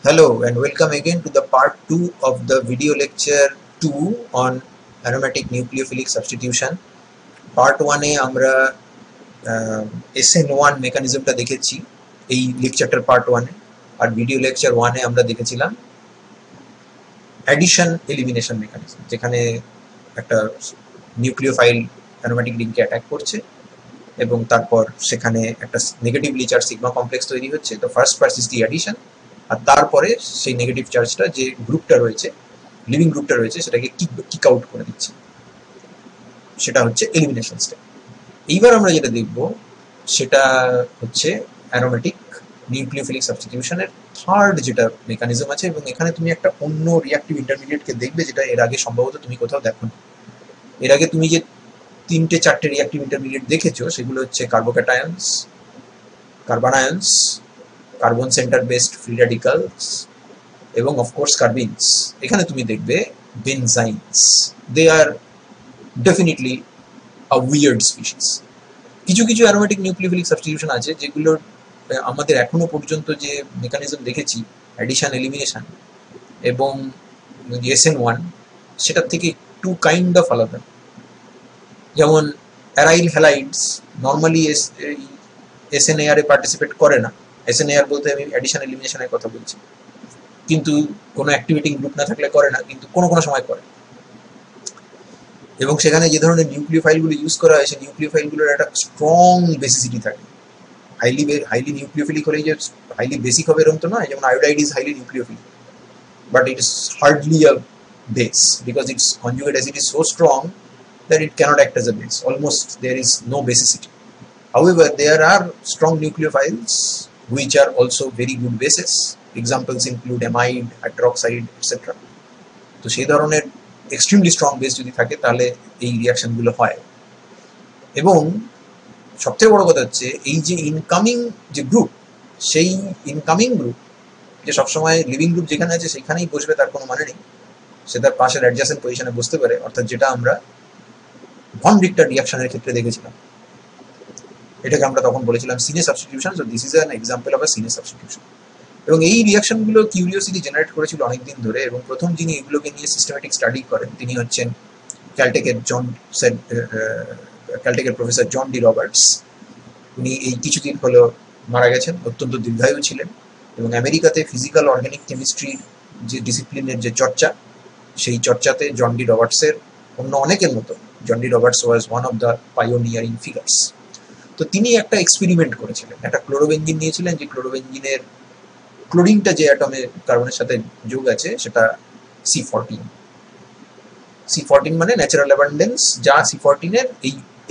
Hello and welcome again to the part 2 of the video lecture 2 on aromatic nucleophilic substitution. Part 1 এ আমরা SN1 মেকানিজমটা দেখেছি এই লেকচারটার part 1 এ, আর video lecture 1 এ আমরা দেখেছিলাম addition elimination mechanism, যেখানে একটা nucleophile aromatic রিংকে attack করছে এবং তারপর সেখানে একটা নেগেটিভলি চার্জ সিগমা কমপ্লেক্স তৈরি হচ্ছে। তো first part is the addition, আর তারপরে সেই নেগেটিভ চার্জটা যে গ্রুপটা রয়েছে, লিভিং গ্রুপটা রয়েছে, সেটাকে কিক আউট করে দিচ্ছে, সেটা হচ্ছে এলিমিনেশন স্টেপ। এইবার আমরা যেটা দেখব সেটা হচ্ছে অ্যারোমেটিক নিউক্লিওফিলিক সাবস্টিটিউশনের থার্ড যেটা মেকানিজম আছে, এবং এখানে তুমি একটা অন্য রিঅ্যাক্টিভ ইন্টারমিডিয়েটকে দেখবে যেটা এর আগে সম্ভবত তুমি কোথাও দেখো না। এর আগে তুমি যে 3-4টে রিঅ্যাক্টিভ ইন্টারমিডিয়েট দেখেছো সেগুলো হচ্ছে carbocations, carbanions, carbon centre based free radicals এবং অফকোর্স কার্বিনস। এখানে তুমি দেখবে benzynes. They are definitely a weird species. কিছু কিছু অ্যারোমেটিক নিউক্লিওফিলিক সাবস্টিটিউশন আছে যেগুলোর আমাদের এখনো পর্যন্ত যে মেকানিজম দেখেছি অ্যাডিশন এলিমিনেশন এবং SN1, সেটার থেকে একটু কাইন্ড অফ আলাদা। যেমন অ্যারাইল হ্যালাইডস নর্মালি SNAR এ পার্টিসিপেট করে না। SNAR বলতে আমি অ্যাডিশন এলিমিনেশনের কথা বলছি, কিন্তু কোনো অ্যাক্টিভেটিং গ্রুপ না থাকলে করে না, কিন্তু কোনো কোনো সময় করে। এবং সেখানে যে ধরনের নিউক্লিওফাইলগুলো ইউজ করা হয় সেই নিউক্লিওফাইলগুলোর একটা স্ট্রং বেসিসিটি থাকে। হাইলি নিউক্লিওফিলিক হলেই যে হাইলি বেসিক হবে এরকম তো নয়। যেমন iodide is highly nucleophilic, but it is hardly a base because its conjugate acid is so strong that it cannot act as a base. Almost there is no basicity. However, there are strong nucleophiles which are also very good bases. Examples include amide, hydroxide, etc. তো সেই ধরনের extremely strong base যদি থাকে তাহলে এই রিয়াকশনগুলো হয়। এবং সবথেকে বড় কথা হচ্ছে এই যে ইনকামিং যে গ্রুপ, সেই ইনকামিং গ্রুপ যে সবসময় লিভিং গ্রুপ যেখানে আছে সেখানেই বসবে তার কোনো মানে নেই। সে তার পাশের অ্যাডজাসেন্ট পজিশনে বসতে পারে, অর্থাৎ যেটা আমরা ভন রিক্টার রিয়াকশনের ক্ষেত্রে দেখেছিলাম। এটাকে আমরা তখন বলেছিলাম সিনে substitution. So this is an example of a সিনে সাবস্টিটিউশন। এবং এই রিয়াকশনগুলো কিউরিওসিটি জেনারেট করেছিল অনেকদিন ধরে, এবং প্রথম যিনি এগুলোকে নিয়ে সিস্টেমেটিক স্টাডি করেন তিনি হচ্ছেন ক্যালটেকের প্রফেসর জন ডি রবার্টস। উনি এই কিছুদিন হলো মারা গেছেন, অত্যন্ত দীর্ঘায়ু ছিলেন। এবং আমেরিকাতে ফিজিক্যাল অর্গানিক কেমিস্ট্রির যে ডিসিপ্লিনের যে চর্চা, সেই চর্চাতে জন ডি রবার্টসের অন্য অনেকের মতো John D Roberts was one of the pioneering figures. তো তিনি একটা এক্সপেরিমেন্ট করেছিলেন, একটা ক্লোরোবেঞ্জিন নিয়েছিলেন, যে ক্লোরোবেঞ্জিনের ক্লোরিনটা যে অ্যাটমে কার্বনের সাথে যোগ আছে সেটা C14 মানে ন্যাচারাল অ্যাবান্ডেন্স, যা C14 এর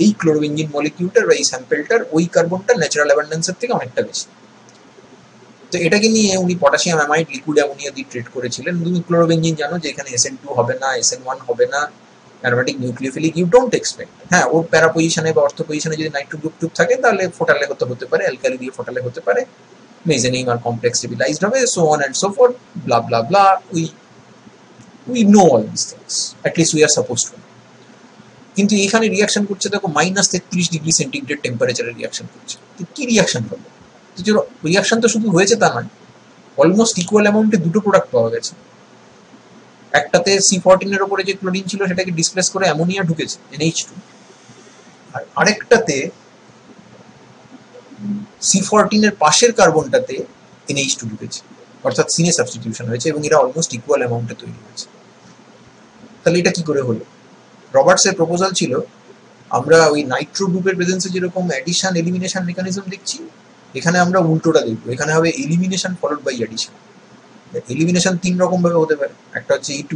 এই ক্লোরোবেঞ্জিন মলিকিউলটার বা এই স্যাম্পেলটার ওই কার্বনটা ন্যাচারাল অ্যাবান্ডেন্সের থেকে অনেকটা বেশি। তো এটাকে নিয়ে উনি পটাশিয়াম অ্যামাইড লিকুইড অ্যামোনিয়া দিয়ে ট্রিট করেছিলেন। তুমি ক্লোরোবেঞ্জিন জানো যে এখানে SN2 হবে না, SN1 হবে না, aromatic nucleophilic you don't expect. হ্যাঁ, ওর প্যারা পজিশনে বা অর্থ পজিশনে যদি নাইট্রো গ্রুপ টুপ থাকে তাহলে ফোটালে হতে পারে, অ্যালকালি দিয়ে ফোটালে হতে পারে, মেজেনিং আর কমপ্লেক্স স্টেবিলাইজড হবে, so on and so fourth, blah blah blah. We know all this things, at least we are suppose two. কিন্তু এখানে রিয়াকশন করছে দেখো -33°C টেম্পারেচারের রিয়াকশন করছে। তো কি রিয়াকশন হবে? রিয়াকশন তো শুধু হয়েছে তা নয়, অলমোস্ট ইকুয়াল অ্যামাউন্টে দুটো প্রোডাক্ট পাওয়া গেছে। একটাতে C14 এর উপরে যে ক্লোরিন ছিল সেটাকে ডিসপ্লেস করে অ্যামোনিয়া ঢুকেছে, NH2, আর আরেকটাতে C14 এর পাশের কার্বনটাতে NH2 ঢুকেছে, অর্থাৎ সিনে সাবস্টিটিউশন হয়েছে, এবং এরা অলমোস্ট ইকুয়াল অ্যামাউন্টে তৈরি হয়েছে। তাহলে এটা কি করে হলো? রবার্টসের প্রপোজাল ছিল আমরা ওই নাইট্রো গ্রুপের প্রেজেন্সে যেরকম অ্যাডিশন এলিমিনেশন মেকানিজম দেখছি, এখানে আমরা উল্টোটা দেখবো। এখানে হবে elimination followed by addition. Elimination 3 রকম ভাবে হতে পারে, একটা হচ্ছে E2,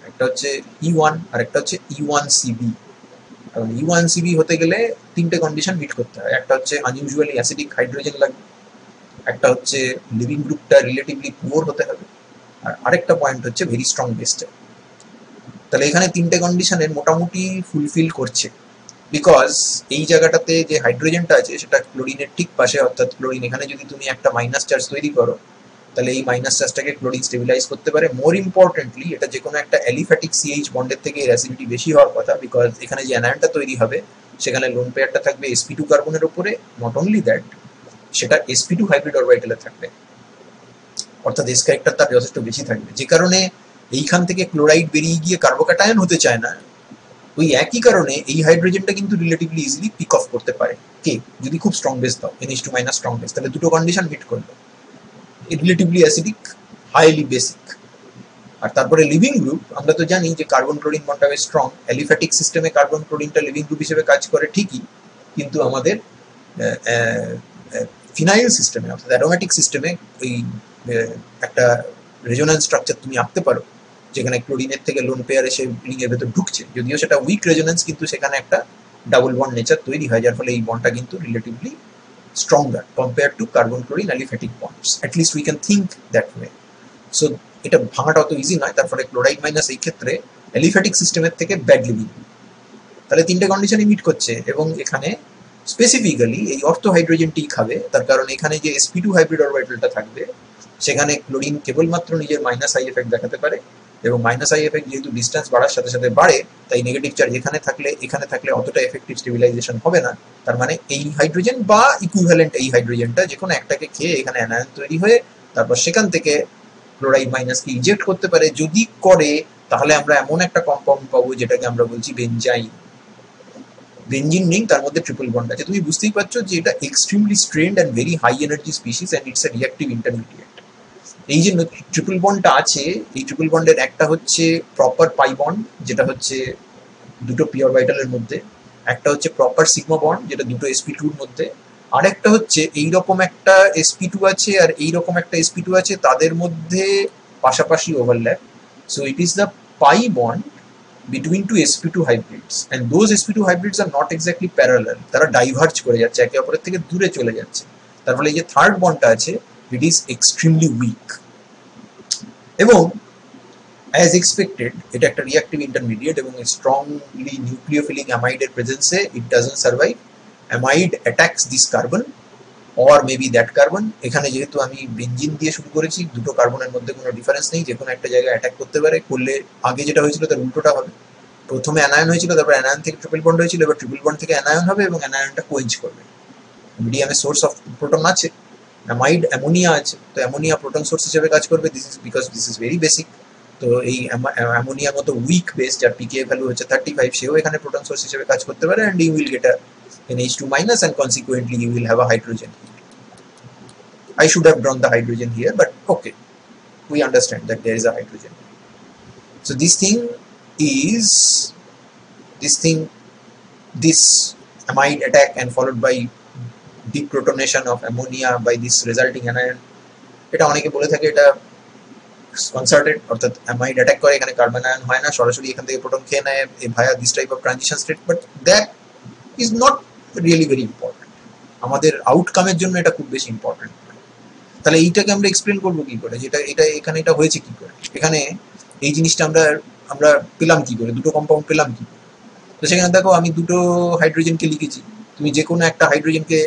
একটা হচ্ছে E1, আর একটা হচ্ছে E1CB। এবং E1CB হতে গেলে 3টে কন্ডিশন মিট করতে হয়। একটা হচ্ছে আনইউজুয়ালি অ্যাসিডিক হাইড্রোজেন লাগবে, একটা হচ্ছে লিভিং গ্রুপটা রিলেটিভলি পুওর হতে হবে, আর আরেকটা পয়েন্ট হচ্ছে ভেরি স্ট্রং বেসটা। তাহলে এখানে 3টে কন্ডিশনের মোটামুটি ফুলফিল করছে, বিকজ এই জায়গাটাতে যে হাইড্রোজেনটা আছে সেটা ক্লোরিনের ঠিক পাশে, অর্থাৎ ক্লোরিন এখানে যদি তুমি একটা মাইনাস চার্জ তৈরি করো তাহলে এই মাইনাস চার্জটাকে ক্লোরিন স্টেবিলাইজ করতে পারে। মোর ইম্পর্টেন্টলি এটা যে কোনো একটা অ্যালিফ্যাটিক CH বন্ডের থেকে এর অ্যাসিডিটি বেশি হওয়ার কথা, বিকজ এখানে যে অ্যানায়নটা তৈরি হবে সেখানে লোন পেয়ারটা থাকবে sp2 কার্বনের উপরে। নট অনলি দ্যাট, সেটা sp2 হাইব্রিড অরবিটালে থাকবে। অর্থাৎ এস ক্যারেক্টার তার যথেষ্ট বেশি থাকবে, যে কারণে এইখান থেকে ক্লোরাইড বেরিয়ে গিয়ে কার্বোক্যাটায়ন হতে চায় না। ওই একই কারণে এই হাইড্রোজেনটা কিন্তু রিলেটিভলি ইজিলি পিক অফ করতে পারে কে, যদি খুব স্ট্রং বেস দাও NH2 মাইনাস স্ট্রং বেস, তাহলে দুটো কন্ডিশন মিট করলো, রিলেটিভলি অ্যাসিডিক, হাইলি বেসিক। আর তারপরে লিভিং গ্রুপ, আমরা তো জানি যে কার্বন ক্লোরিন বন্ডটা বেশ স্ট্রং, অ্যালিফ্যাটিক সিস্টেমে কার্বন ক্লোরিনটা লিভিং গ্রুপ হিসেবে কাজ করে ঠিকই, কিন্তু আমাদের ফিনাইল সিস্টেমে অর্থাৎ অ্যারোমেটিক সিস্টেমে ওই একটা রেজোন্যান্স স্ট্রাকচার তুমি আঁকতে পারো যেখানে ক্লোরিনের থেকে লোন পেয়ার এসে রিং এর ভেতর ঢুকছে, যদিও সেটা উইক রেজোন্যান্স, কিন্তু সেখানে একটা ডাবল বন্ড নেচার তৈরি হয়, যার ফলে এই বন্ডটা কিন্তু relatively stronger compared to carbon chlorine aliphatic bonds, at least we can think that way. So এটা ভাঙাটা অত ইজি নয়। তারপরে ক্লোরাইড মাইনাস এই ক্ষেত্রে অ্যালিফ্যাটিক সিস্টেমের থেকে ব্যাড লিভিং, তাহলে তিনটে কন্ডিশনই মিট করছে। এবং এখানে স্পেসিফিক্যালি এই অর্থো হাইড্রোজেনটি খাবে, তার কারণ এখানে যে sp2 হাইব্রিড অরবিটালটা থাকবে সেখানে ক্লোরিন কেবলমাত্র নিজের মাইনাস আই এফেক্ট দেখাতে পারে, এবং মাইনাস আই এফেক্ট যেহেতু ডিস্টেন্স বাড়ার সাথে সাথে বাড়ে, তাই নেগেটিভ চার্জ এখানে থাকলে অতটা এফেক্টিভ স্টেবিলাইজেশন হবে না। তার মানে এই হাইড্রোজেন বা ইকুইভ্যালেন্ট এই হাইড্রোজেনটা যে কোনো একটাকে খেয়ে এখানে অ্যানায়ন তৈরি হয়ে তারপর সেখান থেকে ক্লোরাইড মাইনাসকে ইজেক্ট করতে পারে। যদি করে তাহলে আমরা এমন একটা কম্পাউন্ড পাবো যেটাকে আমরা বলছি বেনজাইন। বেনজিন রিং, তার মধ্যে ট্রিপল বন্ড আছে। তুমি বুঝতেই পারছো যে এটা extremely strained and very high energy species and it's a reactive intermediate. এই যে ট্রিপল বন্ডটা আছে, এই ট্রিপল বন্ডের একটা হচ্ছে প্রপার পাই বন্ড, যেটা হচ্ছে দুটো পিওর ভাইটালের মধ্যে, একটা হচ্ছে প্রপার সিগমা বন্ড যেটা দুটো sp2 মধ্যে, আর একটা হচ্ছে এইরকম একটা sp2 আছে আর এইরকম একটা sp2 আছে, তাদের মধ্যে পাশাপাশি overlap. So it is the pi bond between two sp2 hybrids, and those sp2 hybrids are not exactly parallel, তারা ডাইভার্জ করে যাচ্ছে, একে অপরের থেকে দূরে চলে যাচ্ছে। তার ফলে এই যে থার্ড বন্ডটা আছে it is extremely weak, এবং as expected এটা একটা রিঅ্যাক্টিভ ইন্টারমিডিয়েট, এবং স্ট্রংলি নিউক্লিওফিলিক অ্যামাইডের প্রেজেন্সে it doesn't survive. Amide attacks this carbon or maybe that carbon. এখানে যেহেতু আমি বেনজিন দিয়ে শুরু করেছি, দুটো কার্বনের মধ্যে কোনো ডিফারেন্স নেই, যে কোনো একটা জায়গায় অ্যাটাক করতে পারে, করলে আগে যেটা হয়েছিল তার উল্টোটা হবে। প্রথমে অ্যানায়ন হয়েছিল, তারপর অ্যানায়ন থেকে ট্রিপল বন্ড হয়েছিল, এবার ট্রিপল বন্ড থেকে অ্যানায়ন হবে এবং অ্যানায়নটা কোয়েঞ্চ করবে। মিডিয়ামে সোর্স অফ প্রোটন আছে, অ্যামাইড অ্যামোনিয়া আছে, তো অ্যামোনিয়া প্রোটন সোর্স হিসেবে কাজ করবে। This is very basic. তো এই অ্যামোনিয়ার মতো উইক বেস যার পিকেএ ভ্যালু হচ্ছে 35, সেও এখানে প্রোটন সোর্স হিসেবে কাজ করতে পারে, and you will get a NH2 minus, and consequently you will have a hydrogen here. I should have drawn the hydrogen here, but okay, we understand that there is a hydrogen. So this amide attack and followed by deprotonation of ammonia by this resulting anion, এটা অনেকে বলে থাকে এটা concerted, অর্থাৎ amide attack করে, এখানে carbon ion হয় না, সরাসরি এখান থেকে প্রোটন খেয়ে নেয় via this type of transition state, but that is not really very important. আমাদের আউটকামের জন্য এটা খুব বেশি ইম্পর্টেন্ট। তাহলে এইটাকে আমরা এক্সপ্লেন করবো কি করে, যেটা এখানে এটা হয়েছে কি করে, এখানে এই জিনিসটা আমরা পেলাম কি করে, দুটো কম্পাউন্ড পেলাম কি করে। তো সেখানে দেখো আমি দুটো হাইড্রোজেনকে লিখেছি, তুমি যে কোনো একটা হাইড্রোজেনকে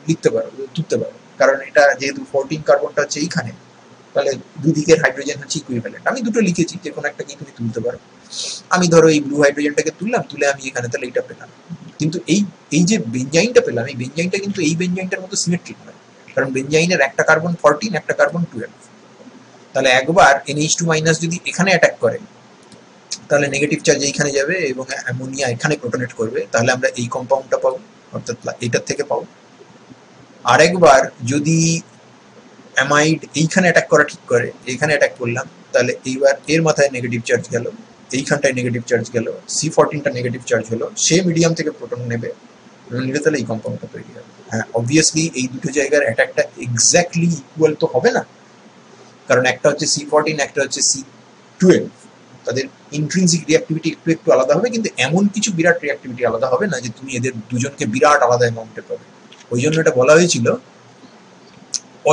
লিখতে পারো, তুলতে পারো, কারণ এটা যেহেতু 14 কার্বনটা হচ্ছে এইখানে, তাহলে দুদিকের হাইড্রোজেন হচ্ছে ইকুইভ্যালেন্ট। আমি দুটো লিখেছি, যে কোনো একটাকে তুমি তুলতে পারো। আমি ধরো এই ব্লু হাইড্রোজেনটাকে তুললাম, তুলে আমি এখানে তাহলে এইটা পেলাম। কিন্তু এই যে বেনজাইনটা পেলাম, এই বেনজাইনটা কিন্তু এই বেনজাইনটার মতো সিমেট্রিক নয়, কারণ বেনজাইনের একটা কার্বন 14, একটা কার্বন 12। তাহলে একবার NH2 মাইনাস যদি এখানে অ্যাটাক করে, তাহলে নেগেটিভ চার্জ এইখানে যাবে এবং অ্যামোনিয়া এখানে প্রোটনেট করবে, তাহলে আমরা এই কম্পাউন্ডটা পাবো, অর্থাৎ এইটার থেকে পাবো। আর একবার যদি অ্যামাইড এইখানে অ্যাটাক করা ঠিক করে, এইখানে অ্যাটাক করলাম, তাহলে এইবার এর মাথায় নেগেটিভ চার্জ গেল, এইখানটায় নেগেটিভ চার্জ গেল, C14টা নেগেটিভ চার্জ হলো, সে মিডিয়াম থেকে প্রোটন নেবে, নিলে তাহলে এই কম্পাউন্ডটা তৈরি হবে। হ্যাঁ, অবভিয়াসলি এই দুটো জায়গার অ্যাটাকটা এক্স্যাক্টলি ইকুয়াল তো হবে না, কারণ একটা হচ্ছে C14, একটা হচ্ছে C12, তাদের ইন্ট্রিনসিক রিঅ্যাক্টিভিটি একটু আলাদা হবে, কিন্তু এমন কিছু বিরাট রিঅ্যাক্টিভিটি আলাদা হবে না যে তুমি এদের দুজনকে বিরাট আলাদা অ্যামাউন্টে পাবে। ওই জন্য এটা বলা হয়েছিল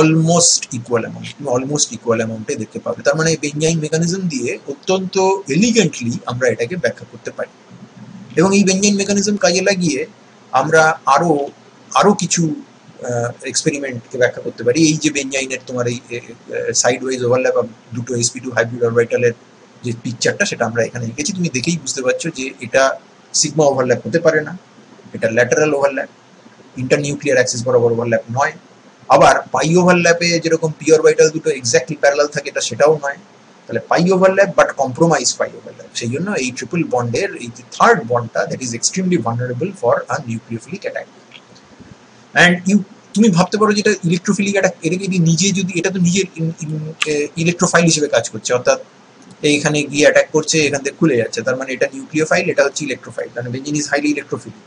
অলমোস্ট ইকুয়াল অ্যামাউন্ট, তুমি অলমোস্ট ইকুয়াল অ্যামাউন্টে দেখতে পাবে। তার মানে বেনজাইন মেকানিজম দিয়ে অত্যন্ত এলিগেন্টলি আমরা এটাকে ব্যাখ্যা করতে পারি, এবং এই বেনজাইন মেকানিজম কাজে লাগিয়ে আমরা আরো কিছু এক্সপেরিমেন্টকে ব্যাখ্যা করতে পারি। এই যে বেনজাইনের তোমার এই সাইড ওয়াইজ ওভারল্যাপ অফ দুটো sp2 হাইব্রিড অরবিটালের যে পিকচারটা, সেটা আমরা এখানে এঁকেছি। তুমি দেখেই বুঝতে পারছো যে এটা সিগমা ওভারল্যাপ হতে পারে না, এটা ল্যাটারাল ওভারল্যাপ, ইন্টারনিউক্লিয়ার অ্যাক্সিস বরাবর ওভারল্যাপ নয়। আবার পাই ওভারল্যাপে যেরকম পি অরবিটাল দুটো এক্স্যাক্টলি প্যারালাল থাকে এটা সেটাও নয়, তাহলে pi overlap but compromise pi overlap. সেই জন্য এই ট্রিপল বন্ডের এই যে থার্ড বন্ডটা that is extremely vulnerable for a nucleophilic attack. And তুমি ভাবতে পারো যেটা ইলেকট্রোফিলিক অ্যাটাক, এটা যদি নিজে যদি এটা তো নিজের ইলেকট্রোফাইল হিসেবে কাজ করছে, অর্থাৎ এইখানে গিয়ে অ্যাটাক করছে, এখান থেকে খুলে যাচ্ছে, তার মানে এটা নিউক্লিওফাইল, এটা হচ্ছে ইলেকট্রোফাইল, কারণ বেঞ্জিন ইজ হাইলি ইলেকট্রোফিলিক।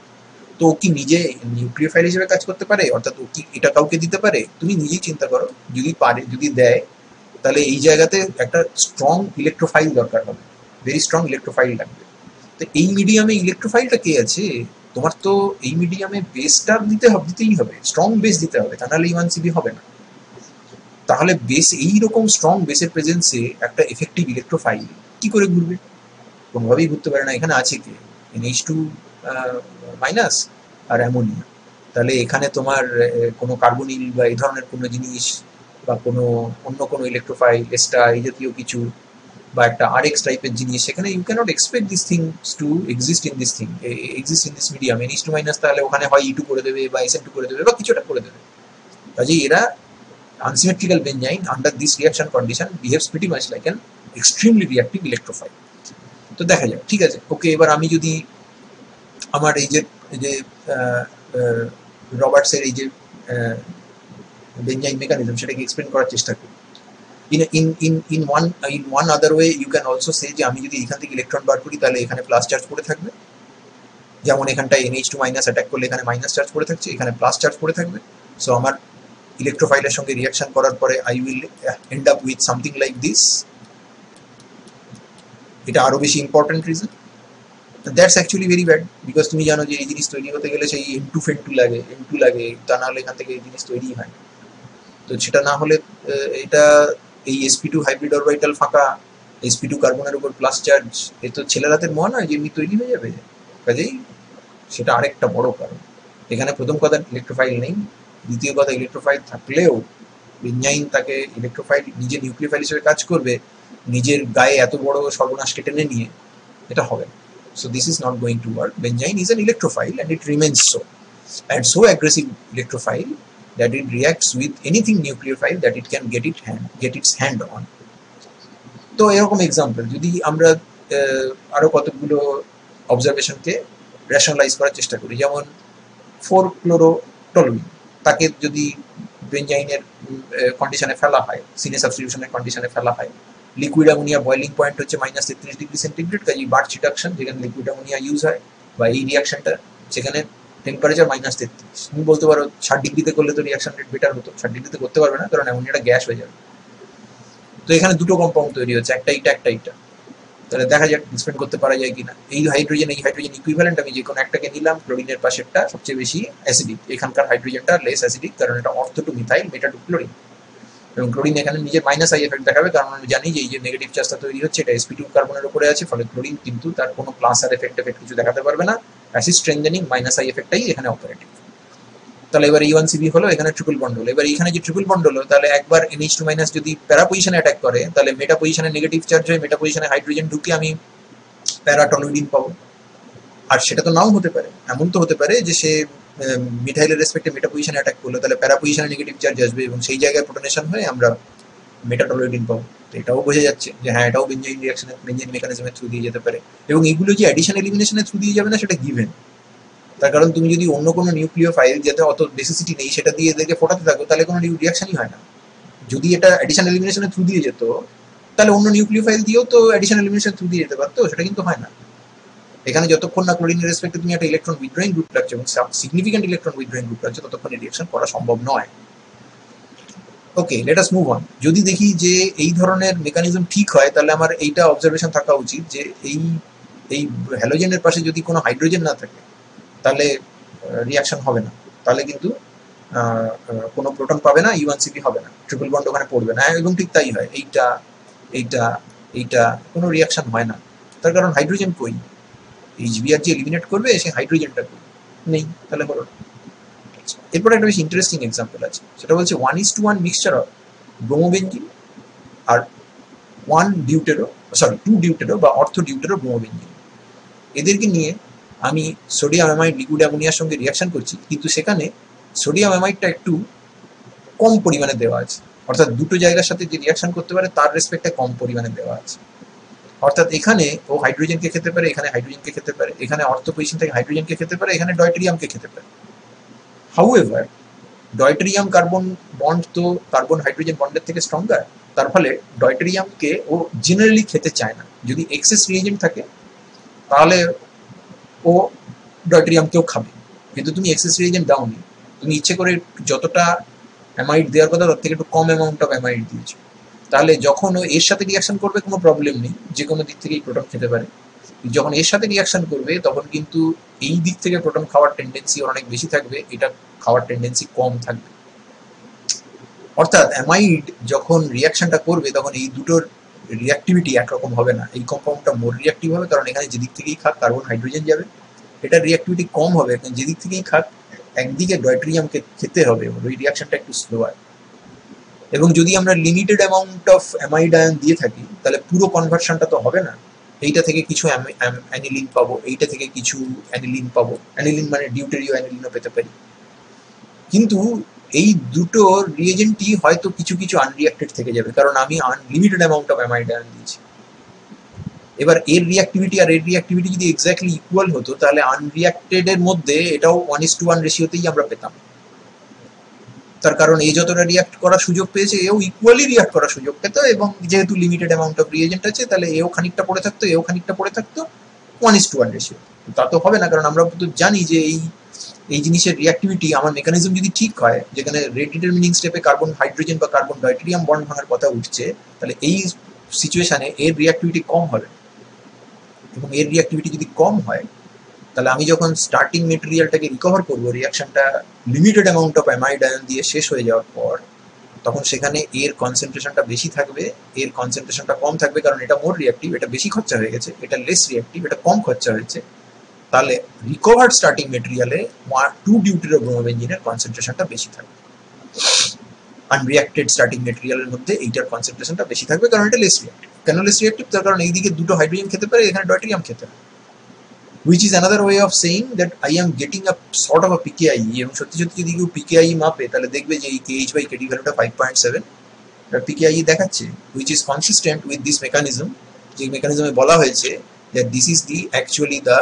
তো ও কি নিজে নিউক্লিওফাইল হিসেবে কাজ করতে পারে, অর্থাৎ ও কি এটা কাউকে দিতে পারে? তুমি নিজেই চিন্তা করো, যদি পারে, যদি দেয়, তাহলে এই জায়গাতে একটা স্ট্রং ইলেকট্রোফাইল দরকার হবে, ভেরি স্ট্রং ইলেকট্রোফাইল লাগবে। তো এই মিডিয়ামে ইলেকট্রোফাইলটা কে আছে? তোমার তো এই মিডিয়ামে বেসটা দিতেই হবে, স্ট্রং বেস দিতে হবে, তা নাহলে ইউএনসিবি হবে না। তাহলে বেস, এইরকম স্ট্রং বেসের প্রেজেন্সে একটা এফেক্টিভ ইলেকট্রোফাইল কি করে ঘুরবে? কোনোভাবেই ঘুরতে পারে না। এখানে আছে কে? NH2 মাইনাস আর অ্যামোনিয়া। তাহলে এখানে তোমার কোনো কার্বনিল বা এই ধরনের কোনো জিনিস বা কোনো অন্য কোনো ইলেকট্রোফাইল এস্টা এই জাতীয় কিছু বা একটা আরএক্স টাইপের জিনিস, সেখানে you cannot expect this things to exist in this medium. NH2 minus তাহলে ওখানে হয় E2 করে দেবে বা SN2 করে দেবে বা কিছুটা করে দেবে। কাজেই এরা unsymmetrical benzene under this reaction condition behaves pretty much like an extremely reactive electrophile. তো দেখা যাক, ঠিক আছে, ওকে। এবার আমি যদি আমার এই যে রবার্টসের এই যে বেঞ্জাইন মেকানিজম সেটাকে এক্সপ্লেন করার চেষ্টা করি। in one other way you can also say যে আমি যদি এখান থেকে ইলেকট্রন বার করি তাহলে এখানে প্লাস চার্জ পড়ে থাকবে, যেমন এখানটায় NH2 মাইনাস অ্যাটাক করলে এখানে মাইনাস চার্জ পড়ে থাকছে, এখানে প্লাস চার্জ পড়ে থাকবে। সো আমার ইলেকট্রোফাইলের সঙ্গে রিয়াকশন করার পরে I will end up with something like this. এটা আরো বেশি important reason. That's actually very bad, because তুমি জানো যে এই জিনিস তৈরি হতে গেলে সেই M2 লাগে, তা না হলে এখান থেকে এই জিনিস তৈরি হয়। তো সেটা না হলে এটা এই sp2 হাইব্রিড অরবিটাল ফাঁকা, sp2 কার্বনের উপর প্লাস চার্জ, এ তো ছেলের হাতের মোয়া নয় যে এমনি তৈরি হয়ে যাবে। কাজেই সেটা আরেকটা বড় কারণ। এখানে প্রথম কথা ইলেকট্রোফাইল নেই, দ্বিতীয় কথা ইলেকট্রোফাইল থাকলেও বেঞ্জাইন তাকে ইলেকট্রোফাইল নিজে নিউক্লিওফাইল হিসেবে কাজ করবে, নিজের গায়ে এত বড় সর্বনাশকে টেনে নিয়ে, এটা হবে না। So this is not going to work. Benzene is an electrophile and it remains so. And so aggressive electrophile that it reacts with anything nucleophile that it can get its hand on. তো এরকম example যদি আমরা আরো কতগুলো অবজারভেশনকে rationalise করার চেষ্টা করি, যেমন 4-ক্লোরোটলুইন, তাকে যদি বেঞ্জাইনের কন্ডিশনে ফেলা হয়, সিনে সাবস্টিটিউশনের কন্ডিশনে ফেলা হয়, লিকুইড অ্যামোনিয়া বয়লিং পয়েন্ট হচ্ছে -33°C, কাজে বার্চ রিডাকশন যেখানে লিকুইড অ্যামোনিয়া ইউজ হয় বা এই রিয়াকশনটা সেখানে টেম্পারেচার -33। তুমি বলতে পারো 60°তে করলে তো রিয়াকশন রেট বেটার হতো। 60°তে করতে পারবে না, কারণ অ্যামোনিয়াটা গ্যাস হয়ে যাবে। তো এখানে দুটো কম্পাউন্ড তৈরি হচ্ছে, একটা এইটা। তাহলে দেখা যাক ডিসপেন্ড করতে পারা যায় কিনা। এই হাইড্রোজেন ইকুইভ্যালেন্ট আমি যে কোনো একটাকে নিলাম, ক্লোরিনের পাশেরটা সবচেয়ে বেশি অ্যাসিডিক, এখানকার হাইড্রোজেনটা লেস অ্যাসিডিক, কারণ এটা অর্থো টু মিথাইল, মেটা টু ক্লোরিন। এবং ক্লোরিন এখানে নিজের মাইনাস আই এফেক্ট দেখাবে, কারণ আমি জানি যে এই যে নেগেটিভ চার্জটা তৈরি হচ্ছে এটা sp2 কার্বনের উপরে আছে, ফলে ক্লোরিন কিন্তু তার কোনো প্লাস আর এফেক্ট কিছু দেখাতে পারবে না। অ্যাসিড স্ট্রেনথেনিং মাইনাস আই এফেক্টটাই এখানে অপারেটিভ। তাহলে এবার E1CB হলো, এখানে ট্রিপল বন্ড হলো। এবার এখানে যে ট্রিপল বন্ড হলো, তাহলে একবার NH2 মাইনাস যদি প্যারা পজিশনে অ্যাটাক করে, তাহলে মেটা পজিশনে নেগেটিভ চার্জ হয়ে মেটা পজিশনে হাইড্রোজেন ঢুকে আমি প্যারাটলুইডিন পাবো। আর সেটা তো নাও হতে পারে, এমন তো হতে পারে যে সে মিথাইলের রেসপেক্টে মেটা পজিশনে অ্যাটাক করলো, তাহলে প্যারা পজিশনে নেগেটিভ চার্জ আসবে এবং সেই জায়গায় প্রোটনেশন হয়ে আমরা মেটাটলুইডিন পাবো। তো এটাও বোঝা যাচ্ছে যে হ্যাঁ, এটাও বেঞ্জাইন রিঅ্যাকশনের বেঞ্জাইন মেকানিজমের থ্রু দিয়ে যেতে পারে। এবং এগুলো যে অ্যাডিশন এলিমিনেশনের থ্রু দিয়ে যাবে না সেটা গিভেন। তার কারণ তুমি যদি অন্য কোনো নিউক্লিওফাইল যাতে অত নেসেসিটি নেই সেটা দিয়ে এদেরকে ফোটাতে থাকো, তাহলে কোনো রিঅ্যাকশনই হয় না। যদি এটা অ্যাডিশন এলিমিনেশনের থ্রু দিয়ে যেত, তাহলে অন্য নিউক্লিওফাইল দিয়েও তো অ্যাডিশন এলিমিনেশন থ্রু দিয়ে যেতে পারতো, সেটা কিন্তু হয় না। এখানে যতক্ষণ না ক্লোরিনের রেসপেক্টে তুমি একটা ইলেকট্রন উইথড্রয়িং গ্রুপ রাখছো এবং সিগনিফিক্যান্ট ইলেকট্রন উইথড্রয়িং গ্রুপ রাখছো, ততক্ষণ রিঅ্যাকশন করা সম্ভব নয়। ওকে, লেট আস মুভ অন। যদি দেখি যে এই ধরনের মেকানিজম ঠিক হয়, তাহলে আমার এইটা অবজারভেশন থাকা উচিত যে এই হ্যালোজেনের পাশে যদি কোনো হাইড্রোজেন না থাকে তাহলে রিঅ্যাকশন হবে না, তাহলে কিন্তু কোনো প্রোটন পাবে না, E1CB হবে না, ট্রিপল বন্ড ওখানে পড়বে না। এবং ঠিক তাই হয়, এইটা কোনো রিঅ্যাকশন হয় না। তার কারণ হাইড্রোজেন কই? HBr যে এলিমিনেট করবে সে হাইড্রোজেনটা নেই, তাহলে হলো। এরপর একটা বেশ ইন্টারেস্টিং এক্সাম্পল আছে, সেটা বলছে 1:1 মিক্সচার অফ ব্রোমোবেনজিন আর 2 ডিউটেরো বা অর্থো ডিউটেরো ব্রোমোবেনজিন। এদেরকে নিয়ে আমি সোডিয়াম অ্যামাইড লিকুইড অ্যামোনিয়ার সঙ্গে রিয়াকশন করছি, কিন্তু সেখানে সোডিয়াম অ্যামাইডটা একটু কম পরিমাণে দেওয়া আছে, অর্থাৎ দুটো জায়গার সাথে যে রিয়াকশন করতে পারে তার রেসপেক্টে কম পরিমাণে দেওয়া আছে। অর্থাৎ এখানে ও হাইড্রোজেনকে খেতে পারে, এখানে হাইড্রোজেনকে খেতে পারে, এখানে অর্থ পজিশন থেকে হাইড্রোজেনকে খেতে পারে, এখানে ডয়টেরিয়ামকে খেতে পারে। হাউএভার ডয়টেরিয়াম কার্বন বন্ড তো কার্বন হাইড্রোজেন বন্ডের থেকে স্ট্রঙ্গার, তার ফলে ডয়টেরিয়ামকে ও জেনারেলি খেতে চায় না। যদি এক্সেস রিয়েজেন্ট থাকে তাহলে ও ডয়টেরিয়ামকেও খাবে, কিন্তু তুমি এক্সেস রিয়েজেন্ট দাওনি, তুমি ইচ্ছে করে যতটা অ্যামাইড দেওয়ার কথা তার থেকে একটু কম অ্যামাউন্ট অফ অ্যামাইড দিয়েছো, তাহলে যখন ও এর সাথে রিয়াকশন করবে কোনো প্রবলেম নেই, যে কোনো দিক থেকেই প্রোটন খেতে পারে। যখন এর সাথে রিয়াকশন করবে তখন কিন্তু এই দিক থেকে প্রোটন খাওয়ার টেন্ডেন্সি অনেক বেশি থাকবে, এটা খাওয়ার টেন্ডেন্সি কম থাকবে। অর্থাৎ অ্যামাইড যখন রিয়াকশনটা করবে তখন এই দুটোর রিয়াক্টিভিটি একরকম হবে না। এই কম্পাউন্ডটা মোর রিয়াক্টিভ হবে, কারণ এখানে যেদিক থেকেই খাক কার্বন হাইড্রোজেন যাবে, এটা রিয়াক্টিভিটি কম হবে, কারণ যেদিক থেকেই খাক একদিকে ডয়টেরিয়ামকে খেতে হবে, ওই রিয়াকশনটা একটু স্লোয়ার। এবং যদি আমরা limited amount of amide ion দিয়ে থাকি তাহলে পুরো কনভার্সনটা তো হবে না। এইটা থেকে কিছু অ্যানিলিন পাবো, এইটা থেকে কিছু অ্যানিলিন পাবো, অ্যানিলিন মানে ডিউটেরিও অ্যানিলিনও পেতে পারি, কিন্তু এই দুটো রিয়েজেন্টই হয়তো কিছু কিছু আনরিয়াক্টেড থেকে যাবে, কারণ আমি unlimited amount of amide ion দিয়েছি। এবার এর রিয়াক্টিভিটি আর এর রিয়াক্টিভিটি যদি এক্স্যাক্টলি ইকুয়াল হতো তাহলে আনরিয়াক্টেড এর মধ্যে এটাও 1:1 রেশিওতেই আমরা পেতাম। তার কারণ এই যতটা রিয়াক্ট করার সুযোগ পেয়েছে এও ইকুয়ালি রিয়াক্ট করার সুযোগ পেত, এবং যেহেতু লিমিটেড অ্যামাউন্ট অফ রিয়েজেন্ট আছে তাহলে এও খানিকটা পড়ে থাকতো, এও খানিকটা পড়ে থাকতো, 1:1 রেশিও। তা তো হবে না, কারণ আমরা তো জানি যে এই জিনিসের রিয়াক্টিভিটি আমার মেকানিজম যদি ঠিক হয়, যেখানে রেট ডিটারমিনিং স্টেপে কার্বন হাইড্রোজেন বা কার্বন ডয়টেরিয়াম বন্ড ভাঙার কথা উঠছে, তাহলে এই সিচুয়েশনে এর রিয়াক্টিভিটি কম হবে, এবং এর রিয়াক্টিভিটি যদি কম হয় তাহলে আমি যখন স্টার্টিং মেটেরিয়ালটাকে রিকভার করবো রিয়াকশনটা limited amount of amide ion দিয়ে শেষ হয়ে যাওয়ার পর, তখন সেখানে এর কনসেন্ট্রেশনটা বেশি থাকবে, এর কনসেন্ট্রেশনটা কম থাকবে, কারণ এটা মোর রিয়াক্টিভ, এটা বেশি খরচা হয়ে গেছে, এটা লেস রিয়াক্টিভ, এটা কম খরচা হয়েছে। তাহলে রিকভার্ড স্টার্টিং মেটেরিয়ালে 2 ডিউটেরিও ব্রোমোবেনজিনের কনসেন্ট্রেশনটা বেশি থাকবে, আনরিয়াক্টেড স্টার্টিং মেটেরিয়ালের মধ্যে এইটার কনসেন্ট্রেশনটা বেশি থাকবে, কারণ এটা লেস রিয়াক্টিভ। কেন লেস রিয়াক্টিভ? তার কারণ এইদিকে দুটো হাইড্রোজেন খেতে পারে, এখানে ডয়টেরিয়াম খেতে পারে, which is another way of saying that I am getting a sort of a PKI, এবং সত্যি সত্যি যদি কেউ PKI মাপে তাহলে দেখবে যে এই KH/kD ভ্যালুটা 5.7 PKI দেখাচ্ছে, which is consistent with this mechanism, যে মেকানিজমে বলা হয়েছে that this is the actually the